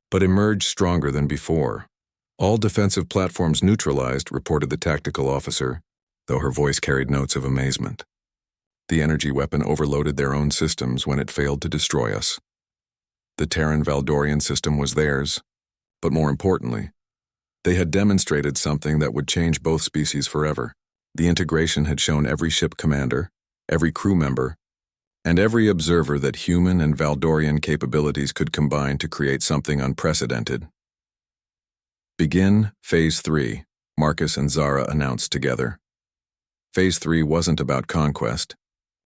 but emerged stronger than before. All defensive platforms neutralized, reported the tactical officer, though her voice carried notes of amazement. The energy weapon overloaded their own systems when it failed to destroy us. The Terran-Valdorian system was theirs, but more importantly, they had demonstrated something that would change both species forever. The integration had shown every ship commander, every crew member, and every observer that human and Valdorian capabilities could combine to create something unprecedented. Begin Phase 3, Marcus and Zara announced together. Phase 3 wasn't about conquest,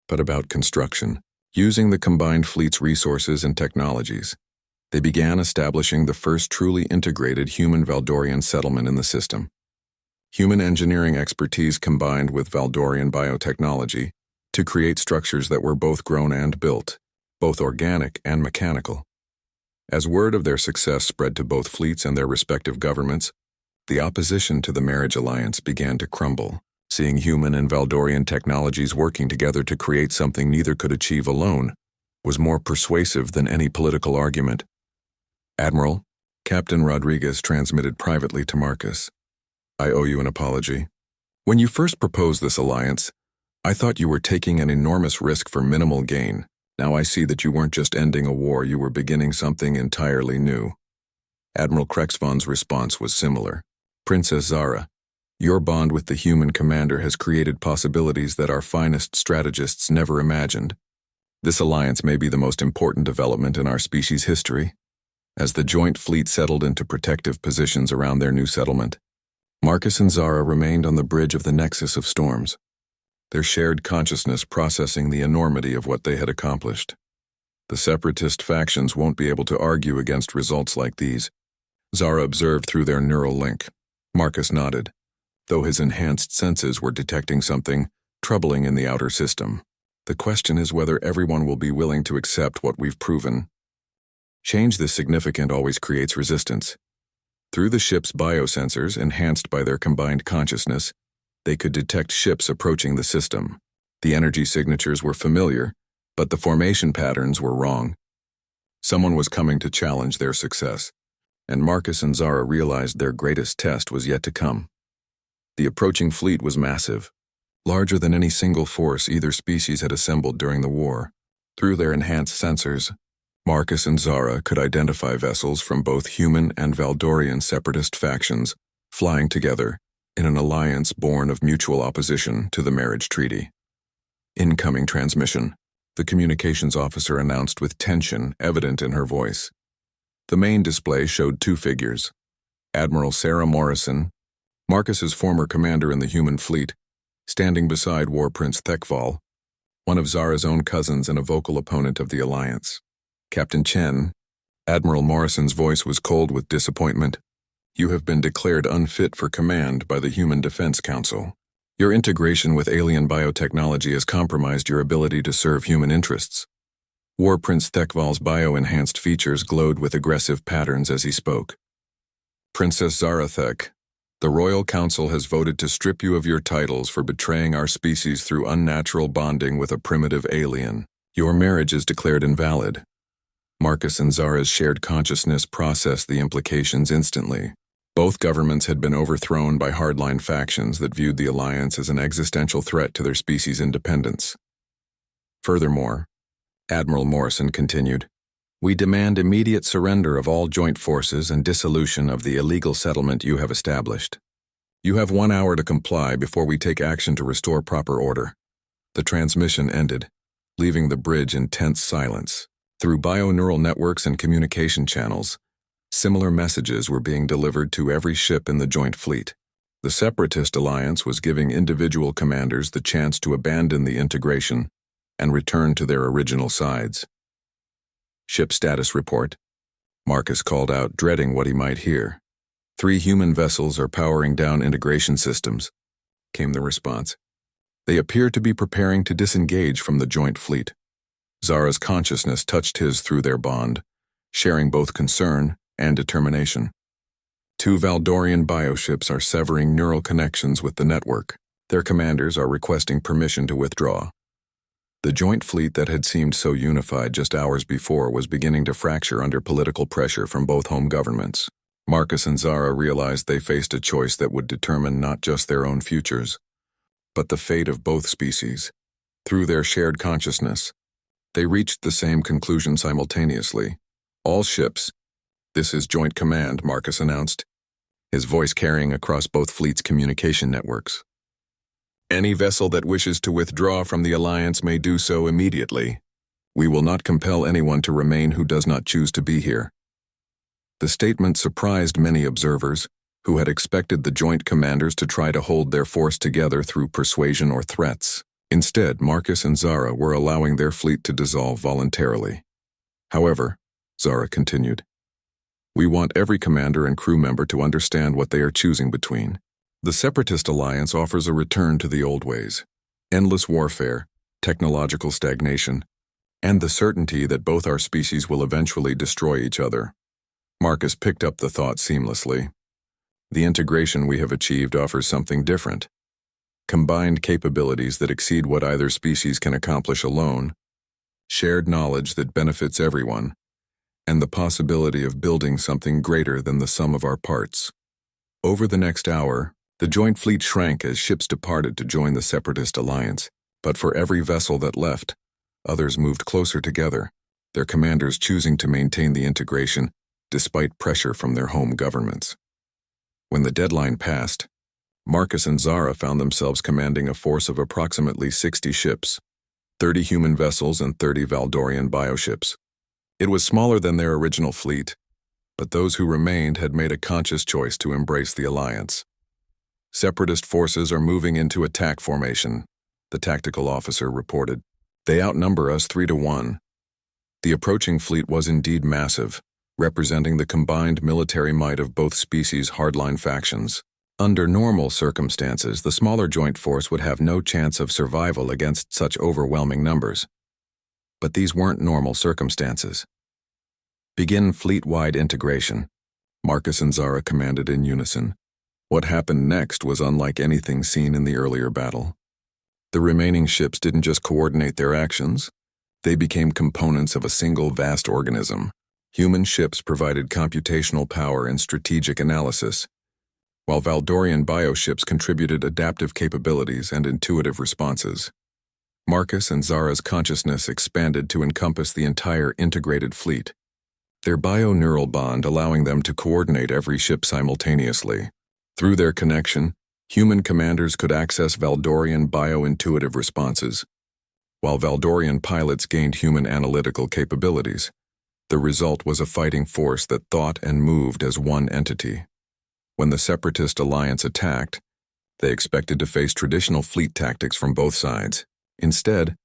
but about construction. Using the combined fleet's resources and technologies, they began establishing the first truly integrated human Valdorian settlement in the system. Human engineering expertise combined with Valdorian biotechnology to create structures that were both grown and built, both organic and mechanical. As word of their success spread to both fleets and their respective governments, the opposition to the marriage alliance began to crumble. Seeing human and Valdorian technologies working together to create something neither could achieve alone was more persuasive than any political argument. "Admiral," Captain Rodriguez transmitted privately to Marcus, "I owe you an apology. When you first proposed this alliance, I thought you were taking an enormous risk for minimal gain. Now I see that you weren't just ending a war, you were beginning something entirely new." Admiral Krexvon's response was similar. "Princess Zara, your bond with the human commander has created possibilities that our finest strategists never imagined. This alliance may be the most important development in our species' history." As the joint fleet settled into protective positions around their new settlement, Marcus and Zara remained on the bridge of the nexus of storms, their shared consciousness processing the enormity of what they had accomplished. The separatist factions won't be able to argue against results like these, Zara observed through their neural link. Marcus nodded, though his enhanced senses were detecting something troubling in the outer system. "The question is whether everyone will be willing to accept what we've proven. Change this significant always creates resistance." Through the ship's biosensors, enhanced by their combined consciousness, they could detect ships approaching the system. The energy signatures were familiar, but the formation patterns were wrong. Someone was coming to challenge their success, and Marcus and Zara realized their greatest test was yet to come. The approaching fleet was massive, larger than any single force either species had assembled during the war. Through their enhanced sensors, Marcus and Zara could identify vessels from both human and Valdorian separatist factions flying together in an alliance born of mutual opposition to the marriage treaty. "Incoming transmission," the communications officer announced with tension evident in her voice. The main display showed two figures: Admiral Sarah Morrison, Marcus's former commander in the human fleet, standing beside War Prince Thekval, one of Zara's own cousins and a vocal opponent of the alliance. "Captain Chen," Admiral Morrison's voice was cold with disappointment, "you have been declared unfit for command by the Human Defense Council. Your integration with alien biotechnology has compromised your ability to serve human interests." War Prince Thekval's bio-enhanced features glowed with aggressive patterns as he spoke. "Princess Zarathek, the Royal Council has voted to strip you of your titles for betraying our species through unnatural bonding with a primitive alien. Your marriage is declared invalid." Marcus and Zara's shared consciousness processed the implications instantly. Both governments had been overthrown by hardline factions that viewed the alliance as an existential threat to their species' independence. Furthermore, Admiral Morrison continued, "We demand immediate surrender of all joint forces and dissolution of the illegal settlement you have established. You have 1 hour to comply before we take action to restore proper order." The transmission ended, leaving the bridge in tense silence. Through bioneural networks and communication channels, similar messages were being delivered to every ship in the joint fleet. The Separatist Alliance was giving individual commanders the chance to abandon the integration and return to their original sides. "Ship status report," Marcus called out, dreading what he might hear. 3 human vessels are powering down integration systems," came the response. "They appear to be preparing to disengage from the joint fleet." Zara's consciousness touched his through their bond, sharing both concern and determination. 2 Valdorian bioships are severing neural connections with the network. Their commanders are requesting permission to withdraw. The joint fleet that had seemed so unified just hours before was beginning to fracture under political pressure from both home governments. Marcus and Zara realized they faced a choice that would determine not just their own futures, but the fate of both species. Through their shared consciousness, they reached the same conclusion simultaneously. "All ships." "This is Joint Command," Marcus announced, his voice carrying across both fleets' communication networks. "Any vessel that wishes to withdraw from the alliance may do so immediately. We will not compel anyone to remain who does not choose to be here." The statement surprised many observers, who had expected the joint commanders to try to hold their force together through persuasion or threats. Instead, Marcus and Zara were allowing their fleet to dissolve voluntarily. However, Zara continued, we want every commander and crew member to understand what they are choosing between. The Separatist Alliance offers a return to the old ways, endless warfare, technological stagnation, and the certainty that both our species will eventually destroy each other. Marcus picked up the thought seamlessly. The integration we have achieved offers something different. Combined capabilities that exceed what either species can accomplish alone, shared knowledge that benefits everyone, and the possibility of building something greater than the sum of our parts. Over the next hour, the joint fleet shrank as ships departed to join the Separatist Alliance, but for every vessel that left, others moved closer together, their commanders choosing to maintain the integration despite pressure from their home governments. When the deadline passed, Marcus and Zara found themselves commanding a force of approximately 60 ships, 30 human vessels and 30 Valdorian bioships. It was smaller than their original fleet, but those who remained had made a conscious choice to embrace the alliance. Separatist forces are moving into attack formation, the tactical officer reported. They outnumber us 3-1. The approaching fleet was indeed massive, representing the combined military might of both species' hardline factions. Under normal circumstances, the smaller joint force would have no chance of survival against such overwhelming numbers. But these weren't normal circumstances. Begin fleet-wide integration, Marcus and Zara commanded in unison. What happened next was unlike anything seen in the earlier battle. The remaining ships didn't just coordinate their actions, they became components of a single vast organism. Human ships provided computational power and strategic analysis, while Valdorian bioships contributed adaptive capabilities and intuitive responses. Marcus and Zara's consciousness expanded to encompass the entire integrated fleet, their bio-neural bond allowing them to coordinate every ship simultaneously. Through their connection, human commanders could access Valdorian bio-intuitive responses, while Valdorian pilots gained human analytical capabilities. The result was a fighting force that thought and moved as one entity. When the Separatist Alliance attacked, they expected to face traditional fleet tactics from both sides. Instead,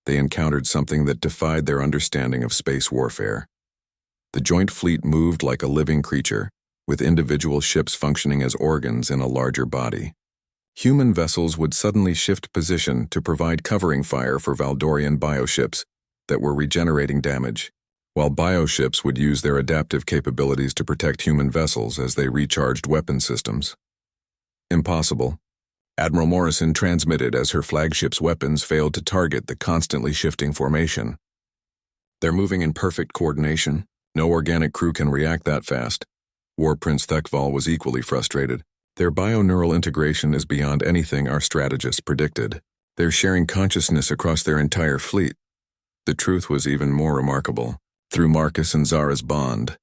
they encountered something that defied their understanding of space warfare. The joint fleet moved like a living creature, with individual ships functioning as organs in a larger body. Human vessels would suddenly shift position to provide covering fire for Valdorian bioships that were regenerating damage, while bioships would use their adaptive capabilities to protect human vessels as they recharged weapon systems. Impossible, Admiral Morrison transmitted as her flagship's weapons failed to target the constantly shifting formation. They're moving in perfect coordination. No organic crew can react that fast. War Prince Thekval was equally frustrated. Their bio-neural integration is beyond anything our strategists predicted. They're sharing consciousness across their entire fleet. The truth was even more remarkable. Through Marcus and Zara's bond,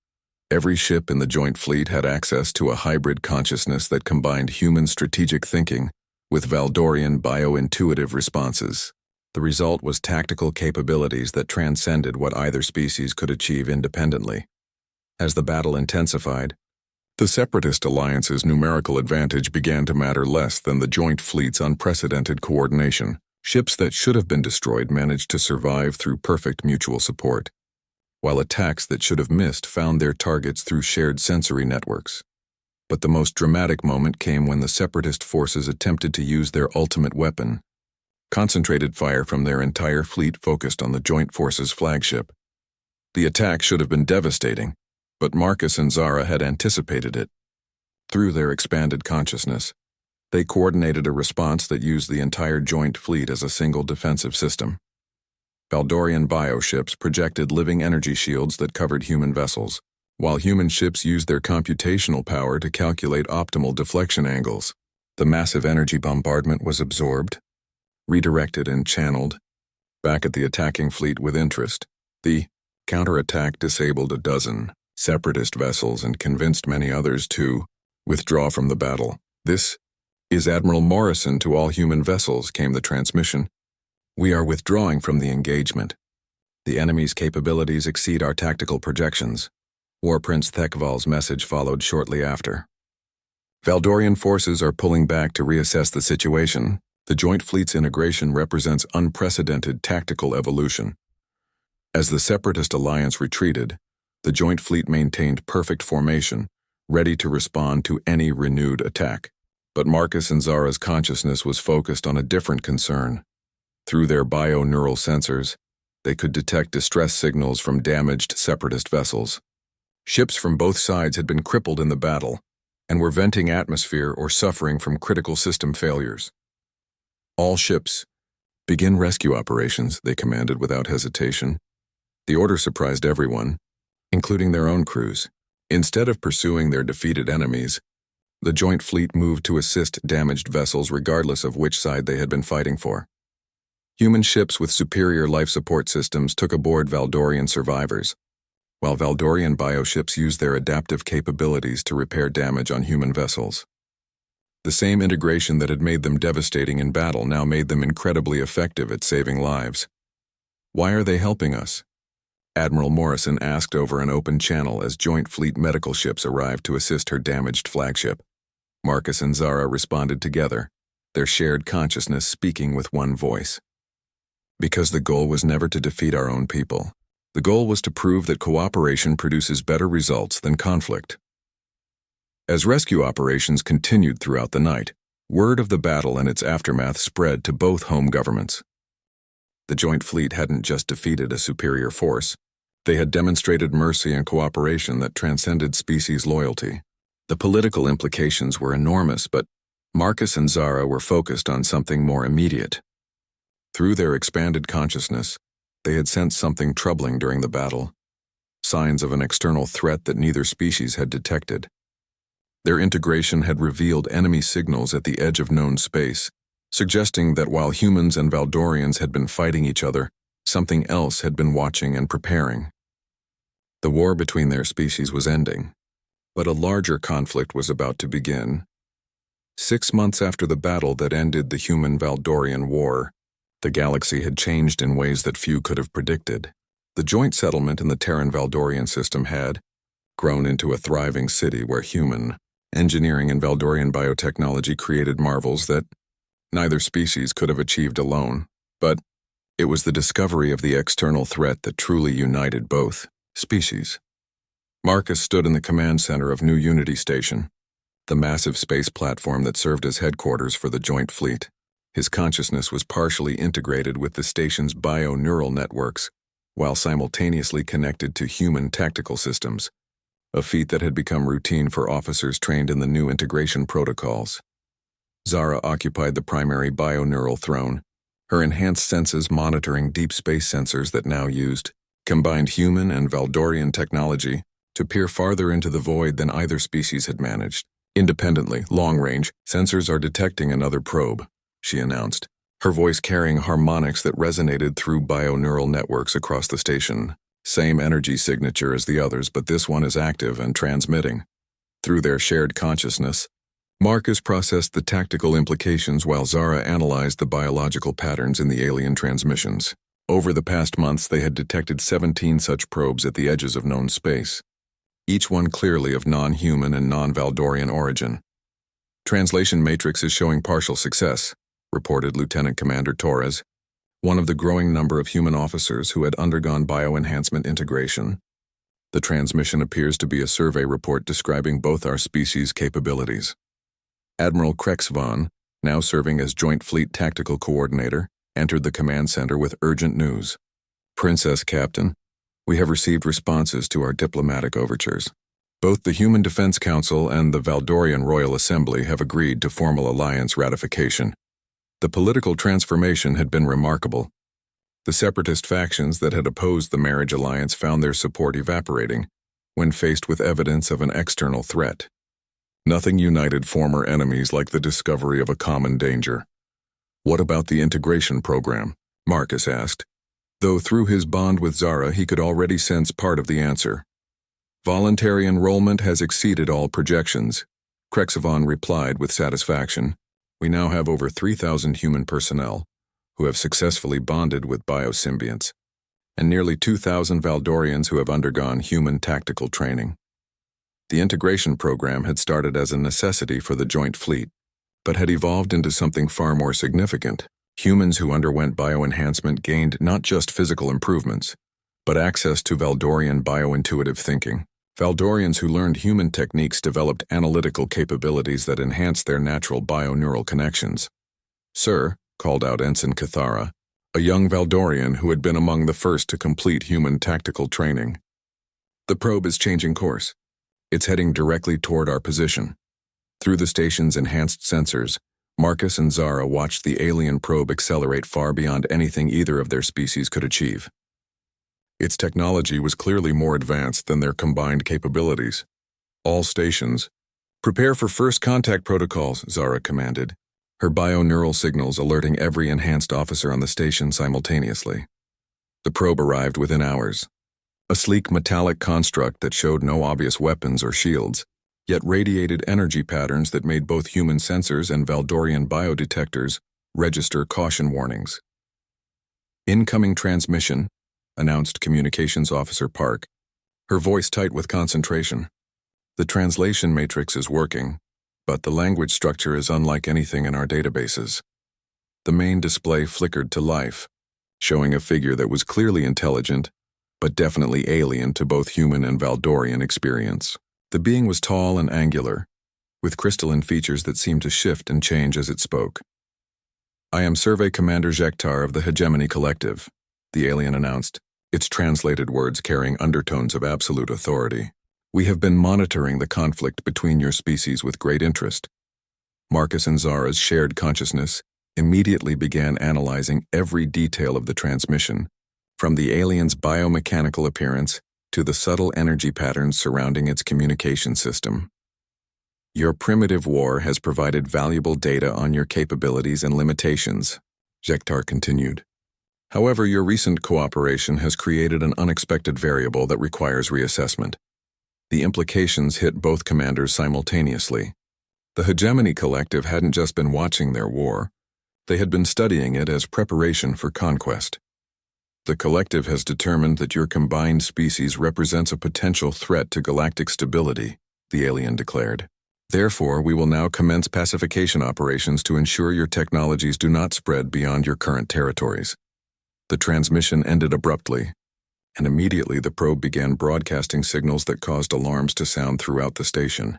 every ship in the joint fleet had access to a hybrid consciousness that combined human strategic thinking with Valdorian bio-intuitive responses. The result was tactical capabilities that transcended what either species could achieve independently. As the battle intensified, the Separatist Alliance's numerical advantage began to matter less than the joint fleet's unprecedented coordination. Ships that should have been destroyed managed to survive through perfect mutual support, while attacks that should have missed found their targets through shared sensory networks. But the most dramatic moment came when the Separatist forces attempted to use their ultimate weapon. Concentrated fire from their entire fleet focused on the joint forces' flagship. The attack should have been devastating, but Marcus and Zara had anticipated it. Through their expanded consciousness, they coordinated a response that used the entire joint fleet as a single defensive system. Valdorian bioships projected living energy shields that covered human vessels, while human ships used their computational power to calculate optimal deflection angles. The massive energy bombardment was absorbed, redirected and channeled back at the attacking fleet with interest. The counterattack disabled a dozen Separatist vessels and convinced many others to withdraw from the battle. "This is Admiral Morrison to all human vessels," came the transmission. "We are withdrawing from the engagement. The enemy's capabilities exceed our tactical projections." War Prince Thekval's message followed shortly after. "Valdorian forces are pulling back to reassess the situation. The Joint Fleet's integration represents unprecedented tactical evolution. As the Separatist alliance retreated, the Joint Fleet maintained perfect formation, ready to respond to any renewed attack. But Marcus and Zara's consciousness was focused on a different concern. Through their bio-neural sensors, they could detect distress signals from damaged Separatist vessels. Ships from both sides had been crippled in the battle and were venting atmosphere or suffering from critical system failures. All ships, begin rescue operations, they commanded without hesitation. The order surprised everyone, including their own crews. Instead of pursuing their defeated enemies, the Joint Fleet moved to assist damaged vessels regardless of which side they had been fighting for. Human ships with superior life support systems took aboard Valdorian survivors, while Valdorian bioships used their adaptive capabilities to repair damage on human vessels. The same integration that had made them devastating in battle now made them incredibly effective at saving lives. Why are they helping us? Admiral Morrison asked over an open channel as Joint Fleet medical ships arrived to assist her damaged flagship. Marcus and Zara responded together, their shared consciousness speaking with one voice. Because the goal was never to defeat our own people. The goal was to prove that cooperation produces better results than conflict. As rescue operations continued throughout the night, word of the battle and its aftermath spread to both home governments. The Joint Fleet hadn't just defeated a superior force, they had demonstrated mercy and cooperation that transcended species loyalty. The political implications were enormous, but Marcus and Zara were focused on something more immediate. Through their expanded consciousness, they had sensed something troubling during the battle, signs of an external threat that neither species had detected. Their integration had revealed enemy signals at the edge of known space, suggesting that while humans and Valdorians had been fighting each other, something else had been watching and preparing. The war between their species was ending, but a larger conflict was about to begin. 6 months after the battle that ended the human-Valdorian War, the galaxy had changed in ways that few could have predicted. The joint settlement in the Terran-Valdorian system had grown into a thriving city where human engineering and Valdorian biotechnology created marvels that neither species could have achieved alone. But it was the discovery of the external threat that truly united both species. Marcus stood in the command center of New Unity Station, the massive space platform that served as headquarters for the Joint Fleet. His consciousness was partially integrated with the station's bio-neural networks, while simultaneously connected to human tactical systems, a feat that had become routine for officers trained in the new integration protocols. Zara occupied the primary bio-neural throne, her enhanced senses monitoring deep space sensors that now used combined human and Valdorian technology to peer farther into the void than either species had managed. Independently, long-range, sensors are detecting another probe, she announced, her voice carrying harmonics that resonated through bio-neural networks across the station. Same energy signature as the others, but this one is active and transmitting. Through their shared consciousness, Marcus processed the tactical implications while Zara analyzed the biological patterns in the alien transmissions. Over the past months, they had detected 17 such probes at the edges of known space, each one clearly of non-human and non-Valdorian origin. Translation matrix is showing partial success, reported Lieutenant Commander Torres, one of the growing number of human officers who had undergone bioenhancement integration. The transmission appears to be a survey report describing both our species' capabilities. Admiral Krexvon, now serving as Joint Fleet Tactical Coordinator, entered the command center with urgent news. Princess Captain, we have received responses to our diplomatic overtures. Both the Human Defense Council and the Valdorian Royal Assembly have agreed to formal alliance ratification. The political transformation had been remarkable. The separatist factions that had opposed the marriage alliance found their support evaporating when faced with evidence of an external threat. Nothing united former enemies like the discovery of a common danger. What about the integration program? Marcus asked, though through his bond with Zara he could already sense part of the answer. Voluntary enrollment has exceeded all projections, Krexvon replied with satisfaction. We now have over 3,000 human personnel who have successfully bonded with biosymbionts, and nearly 2,000 Valdorians who have undergone human tactical training. The integration program had started as a necessity for the Joint Fleet, but had evolved into something far more significant. Humans who underwent bioenhancement gained not just physical improvements, but access to Valdorian biointuitive thinking. Valdorians who learned human techniques developed analytical capabilities that enhanced their natural bioneural connections. "Sir," called out Ensign Cathara, a young Valdorian who had been among the first to complete human tactical training. "The probe is changing course. It's heading directly toward our position." Through the station's enhanced sensors, Marcus and Zara watched the alien probe accelerate far beyond anything either of their species could achieve. Its technology was clearly more advanced than their combined capabilities. "All stations, prepare for first contact protocols," Zara commanded, her bioneural signals alerting every enhanced officer on the station simultaneously. The probe arrived within hours. A sleek metallic construct that showed no obvious weapons or shields, yet radiated energy patterns that made both human sensors and Valdorian biodetectors register caution warnings. "Incoming transmission," announced Communications Officer Park, her voice tight with concentration. "The translation matrix is working, but the language structure is unlike anything in our databases." The main display flickered to life, showing a figure that was clearly intelligent, but definitely alien to both human and Valdorian experience. The being was tall and angular, with crystalline features that seemed to shift and change as it spoke. "I am Survey Commander Jektar of the Hegemony Collective," the alien announced, its translated words carrying undertones of absolute authority. "We have been monitoring the conflict between your species with great interest." Marcus and Zara's shared consciousness immediately began analyzing every detail of the transmission, from the alien's biomechanical appearance to the subtle energy patterns surrounding its communication system. "Your primitive war has provided valuable data on your capabilities and limitations," Jektar continued. "However, your recent cooperation has created an unexpected variable that requires reassessment." The implications hit both commanders simultaneously. The Hegemony Collective hadn't just been watching their war, they had been studying it as preparation for conquest. "The Collective has determined that your combined species represents a potential threat to galactic stability," the alien declared. "Therefore, we will now commence pacification operations to ensure your technologies do not spread beyond your current territories." The transmission ended abruptly, and immediately the probe began broadcasting signals that caused alarms to sound throughout the station.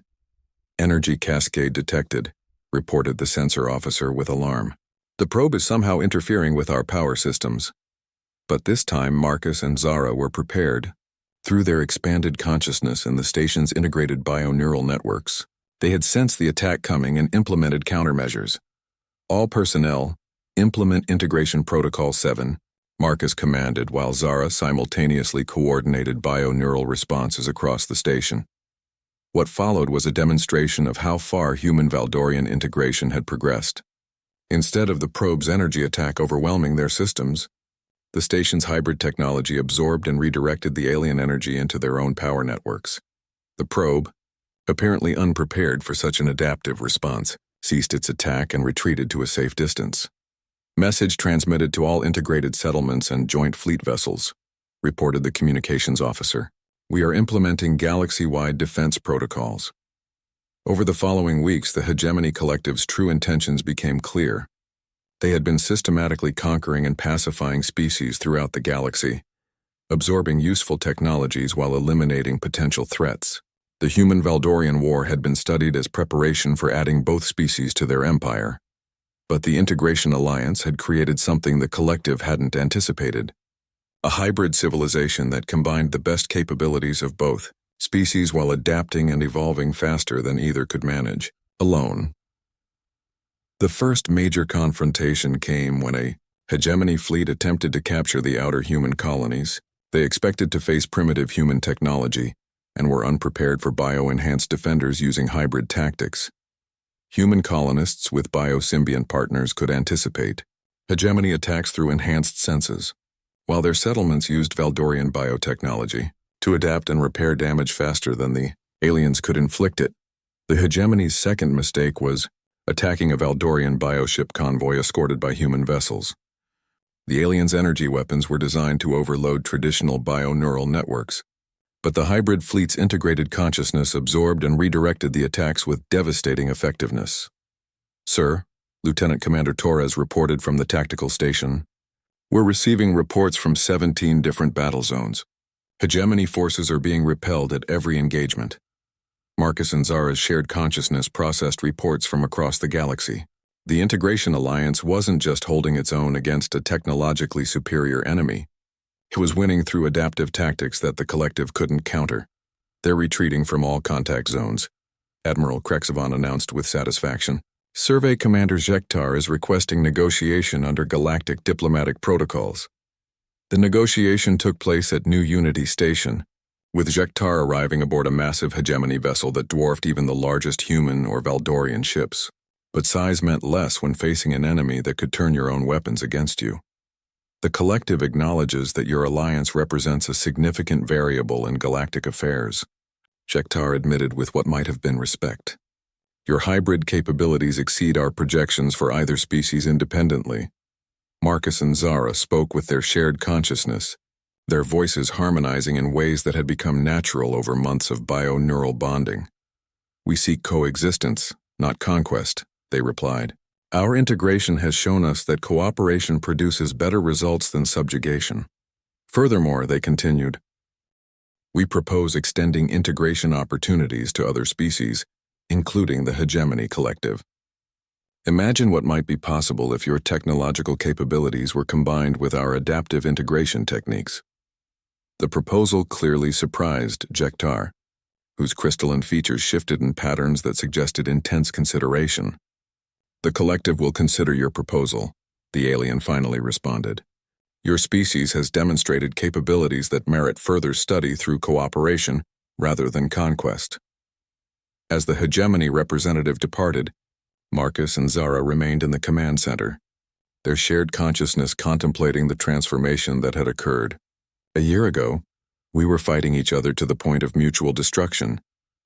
"Energy cascade detected," reported the sensor officer with alarm. "The probe is somehow interfering with our power systems." But this time Marcus and Zara were prepared. Through their expanded consciousness and the station's integrated bioneural networks, they had sensed the attack coming and implemented countermeasures. "All personnel, implement Integration Protocol 7, Marcus commanded while Zara simultaneously coordinated bioneural responses across the station. What followed was a demonstration of how far human Valdorian integration had progressed. Instead of the probe's energy attack overwhelming their systems, the station's hybrid technology absorbed and redirected the alien energy into their own power networks. The probe, apparently unprepared for such an adaptive response, ceased its attack and retreated to a safe distance. "Message transmitted to all integrated settlements and joint fleet vessels," reported the communications officer. "We are implementing galaxy-wide defense protocols." Over the following weeks, the Hegemony Collective's true intentions became clear. They had been systematically conquering and pacifying species throughout the galaxy, absorbing useful technologies while eliminating potential threats. The human-Valdorian War had been studied as preparation for adding both species to their empire. But the Integration Alliance had created something the Collective hadn't anticipated. A hybrid civilization that combined the best capabilities of both species while adapting and evolving faster than either could manage, alone. The first major confrontation came when a hegemony fleet attempted to capture the outer human colonies. They expected to face primitive human technology and were unprepared for bio-enhanced defenders using hybrid tactics. Human colonists with biosymbiont partners could anticipate hegemony attacks through enhanced senses, while their settlements used Valdorian biotechnology to adapt and repair damage faster than the aliens could inflict it. The hegemony's second mistake was attacking a Valdorian bioship convoy escorted by human vessels. The aliens' energy weapons were designed to overload traditional bioneural networks, but the hybrid fleet's integrated consciousness absorbed and redirected the attacks with devastating effectiveness. Sir, Lieutenant Commander Torres reported from the tactical station. We're receiving reports from 17 different battle zones. Hegemony forces are being repelled at every engagement. Marcus and Zara's shared consciousness processed reports from across the galaxy. The Integration Alliance wasn't just holding its own against a technologically superior enemy. It was winning through adaptive tactics that the collective couldn't counter. They're retreating from all contact zones, Admiral Krexavon announced with satisfaction. Survey Commander Jektar is requesting negotiation under galactic diplomatic protocols. The negotiation took place at New Unity Station, with Jektar arriving aboard a massive hegemony vessel that dwarfed even the largest human or Valdorian ships. But size meant less when facing an enemy that could turn your own weapons against you. The collective acknowledges that your alliance represents a significant variable in galactic affairs, Jektar admitted with what might have been respect. Your hybrid capabilities exceed our projections for either species independently. Marcus and Zara spoke with their shared consciousness, their voices harmonizing in ways that had become natural over months of bio-neural bonding. We seek coexistence, not conquest, they replied. Our integration has shown us that cooperation produces better results than subjugation. Furthermore, they continued, we propose extending integration opportunities to other species, including the Hegemony Collective. Imagine what might be possible if your technological capabilities were combined with our adaptive integration techniques. The proposal clearly surprised Jektar, whose crystalline features shifted in patterns that suggested intense consideration. The collective will consider your proposal, the alien finally responded. Your species has demonstrated capabilities that merit further study through cooperation rather than conquest. As the hegemony representative departed, Marcus and Zara remained in the command center, their shared consciousness contemplating the transformation that had occurred. A year ago, we were fighting each other to the point of mutual destruction,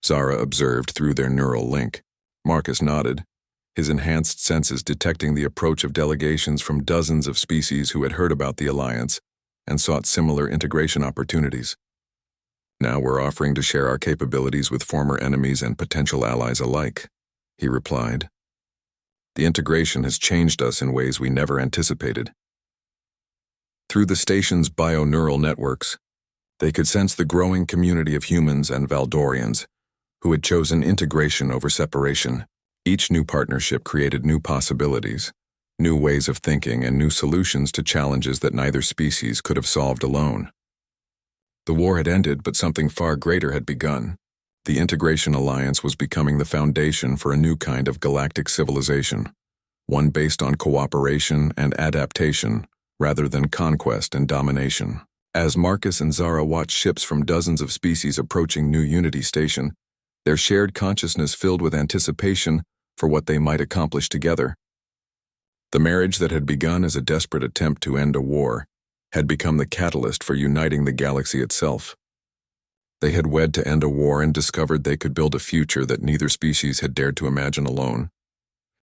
Zara observed through their neural link. Marcus nodded, his enhanced senses detecting the approach of delegations from dozens of species who had heard about the alliance and sought similar integration opportunities. Now we're offering to share our capabilities with former enemies and potential allies alike, he replied. The integration has changed us in ways we never anticipated. Through the station's bio-neural networks, they could sense the growing community of humans and Valdorians who had chosen integration over separation. Each new partnership created new possibilities, new ways of thinking, and new solutions to challenges that neither species could have solved alone. The war had ended, but something far greater had begun. The Integration Alliance was becoming the foundation for a new kind of galactic civilization, one based on cooperation and adaptation rather than conquest and domination. As Marcus and Zara watched ships from dozens of species approaching New Unity Station, their shared consciousness filled with anticipation for what they might accomplish together. The marriage that had begun as a desperate attempt to end a war had become the catalyst for uniting the galaxy itself. They had wed to end a war and discovered they could build a future that neither species had dared to imagine alone.